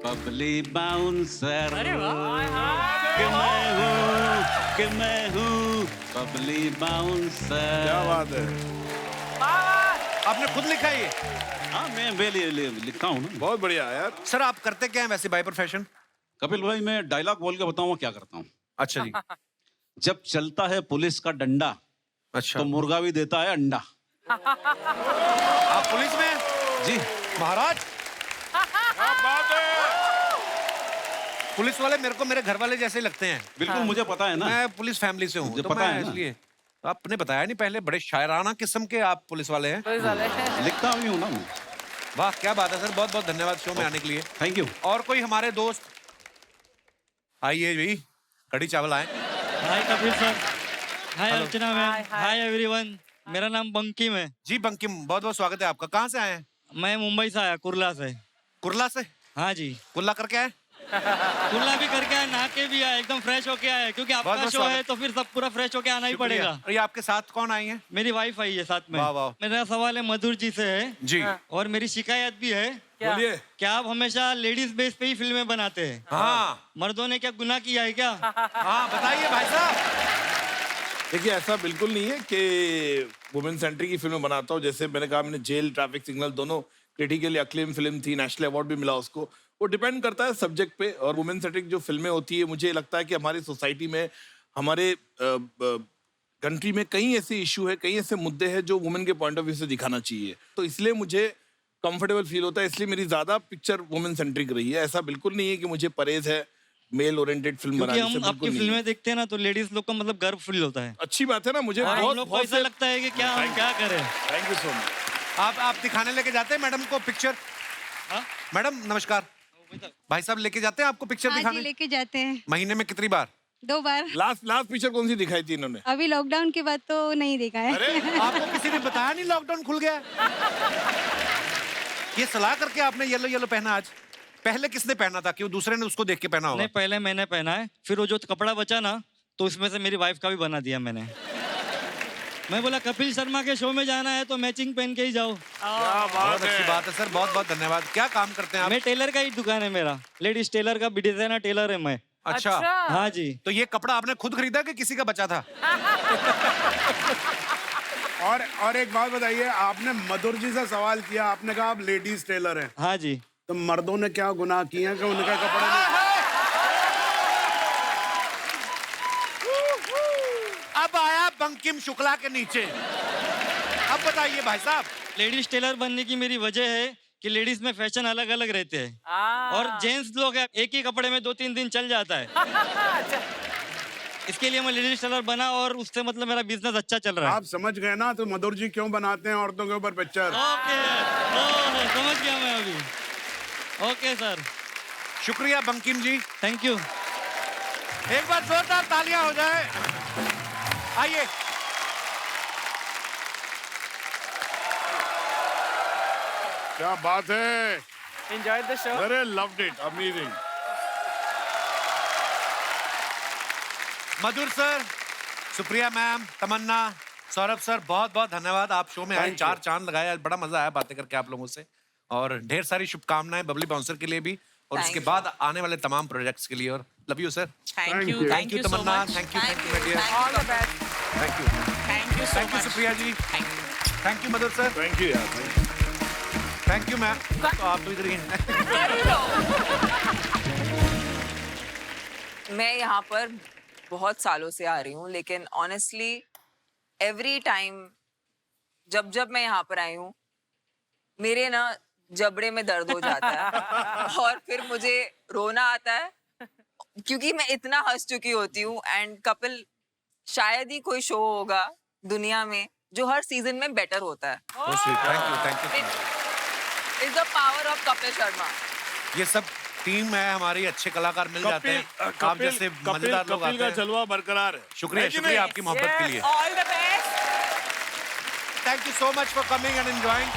बबली बाउंसर, कि मैं हूँ बबली बाउंसर। क्या बात है। आपने खुद लिखा ये? हाँ, मैं लिखता हूँ ना। बहुत बढ़िया यार। सर आप करते क्या है वैसे बाय प्रोफेशन? कपिल भाई, मैं डायलॉग बोल के बताऊँ क्या करता हूँ। अच्छा जी। जब चलता है पुलिस का डंडा, अच्छा, तो मुर्गा भी देता है अंडा। आप पुलिस में? जी महाराज। क्या बात है। पुलिस वाले मेरे को मेरे घर वाले जैसे लगते हैं। बिल्कुल, मुझे पता है ना, मैं पुलिस फैमिली से हूँ, मुझे तो पता मैं है ना। इसलिए। आपने बताया नहीं पहले, बड़े शायराना किस्म के आप पुलिस वाले हैं। लिखता भी हूँ ना मैं। वाह, क्या बात है सर, बहुत बहुत धन्यवाद शो में आने के लिए। Thank you. और कोई हमारे दोस्त? आइए भाई, कड़ी चावल आए। हाय कपिल सर, हाय अर्चना मैम, हाय एवरीवन। मेरा नाम बंकिम है। जी बंकिम, बहुत बहुत स्वागत है आपका। कहाँ से आए हैं? मैं मुंबई से आया, कुर्ला से। कुर्ला से? हाँ जी। कुल्ला करके आए? कुर्ला भी करके आया, नहा के भी आया, एकदम फ्रेश होके आया, क्योंकि आपका बहुत-बहुत शो है स्वागत। तो फिर सब पूरा फ्रेश होके आना ही शुक्रिया। पड़ेगा। और ये आपके साथ कौन आई है? मेरी वाइफ आई है साथ में। वाह वाह। मेरा सवाल है मधुर जी से है जी। और मेरी शिकायत भी है। बोलिए। क्या आप हमेशा लेडीज बेस पे ही फिल्में बनाते हैं? हाँ। मर्दों ने क्या गुनाह किया है क्या? हाँ बताइए भाई साहब। देखिए, ऐसा बिल्कुल नहीं है कि वुमेन सेंट्रिक की फिल्में बनाता हूँ। जैसे मैंने कहा, मैंने जेल, ट्रैफिक सिग्नल दोनों क्रिटिकली अक्लेम फिल्म थी, नेशनल अवार्ड भी मिला उसको। वो डिपेंड करता है सब्जेक्ट पे। और वुमेन सेंट्रिक जो फिल्में होती है, मुझे लगता है कि हमारी सोसाइटी में, हमारे कंट्री में कई ऐसे इशू है, कई ऐसे मुद्दे हैं जो वुमेन के पॉइंट ऑफ व्यू से दिखाना चाहिए। तो इसलिए मुझे कंफर्टेबल फील होता है, इसलिए मेरी ज्यादा पिक्चर वुमेन सेंट्रिक रही है। ऐसा बिल्कुल नहीं है कि मुझे परहेज है मेल ओरिएंटेड फिल्म क्योंकि बनाने से, हम बिल्कुल आपकी नहीं है। फिल्में देखते हैं ना, तो लेडीज लोग का मतलब गर्व फील होता है। अच्छी बात है ना, मुझे और हम बहुत लोग को बहुत ऐसा लगता है कि क्या हम क्या करें। Thank you so much. आप दिखाने लेके जाते हैं मैडम को पिक्चर? मैडम नमस्कार, भाई साहब लेके जाते हैं आपको पिक्चर हाँ जी, दिखाने? लेके जाते हैं। महीने में कितनी बार? 2 बार। लास्ट पिक्चर कौन सी दिखाई थी इन्होंने? अभी लॉकडाउन के बाद तो नहीं देखा है। अरे आपको किसी ने बताया नहीं लॉकडाउन खुल गया? ये सलाह करके आपने येलो येलो पहना आज? पहले किसने पहना था? कि वो दूसरे ने उसको देख के पहना होगा? नहीं, पहले मैंने पहना है, फिर वो जो कपड़ा बचा ना, तो उसमें से मेरी वाइफ का भी बना दिया मैंने। मैं बोला कपिल शर्मा के शो में जाना है तो मैचिंग पहन के ही जाओ। बहुत अच्छी बात है सर, बहुत बहुत धन्यवाद। क्या काम करते हैं आप? मैं टेलर का ही दुकान है मेरा, लेडीज टेलर का, डिजाइनर टेलर है मैं। अच्छा। हाँ जी। तो ये कपड़ा आपने खुद खरीदा कि किसी का बचा था? और एक बात बताइए, आपने मधुर जी से सवाल किया, आपने कहा आप लेडीज टेलर हैं। हाँ जी। तो मर्दों ने क्या गुनाह किए हैं कि उनका कपड़ा नहीं? अब आया बंकिम शुक्ला के नीचे। अब बताइए भाई साहब। लेडीज टेलर बनने की मेरी वजह है कि लेडीज में फैशन अलग अलग रहते हैं और जेंट्स लोग हैं, एक ही कपड़े में 2-3 दिन चल जाता है। इसके लिए मैं लेडीज टेलर बना और उससे मतलब मेरा बिजनेस अच्छा चल रहा है। आप समझ गए ना तो मधुर जी क्यों बनाते हैं औरतों के ऊपर पिक्चर? ओके, समझ गया मैं अभी। ओके सर, शुक्रिया बंकिम जी। Thank you. एक बार जोरदार तालियां हो जाए। आइए। क्या बात है। Enjoyed the show? अरे loved it, amazing. Madhur sir, Supriya ma'am, Tamannaah, Saurabh sir, बहुत बहुत धन्यवाद। आप शो में आए, 4 चांद लगाए, आज बड़ा मजा आया बातें करके आप लोगों से। और ढेर सारी शुभकामनाएं बबली बाउंसर के लिए भी और Thank उसके you. बाद आने वाले तमाम प्रोजेक्ट्स के लिए। और love you sir. Thank you thank you Tamannaah, thank you my dear, All the best. Thank you thank you so much. Supriya ji, thank you Madhur sir, Thank you यार, thank you. Thank you ma'am. तो आप तो इधर ही हैं। मैं यहाँ पर बहुत सालों से आ रही हूँ, लेकिन ऑनेस्टली एवरी टाइम जब मैं यहाँ पर आई हूँ, मेरे ना जबड़े में दर्द हो जाता है और फिर मुझे रोना आता है क्योंकि मैं इतना हंस चुकी होती हूँ। एंड कपिल, शायद ही कोई शो होगा दुनिया में जो हर सीजन में बेटर होता है। Thank you. Is the power of Kapil Sharma. ये सब टीम है हमारी, अच्छे कलाकार मिल जाते हैं, आप जैसे मजेदार लोग कपिल आते का हैं। जलवा बरकरार है। शुक्रिया, शुक्रिया आपकी मोहब्बत के लिए। All the best. Thank you so much for coming and enjoying.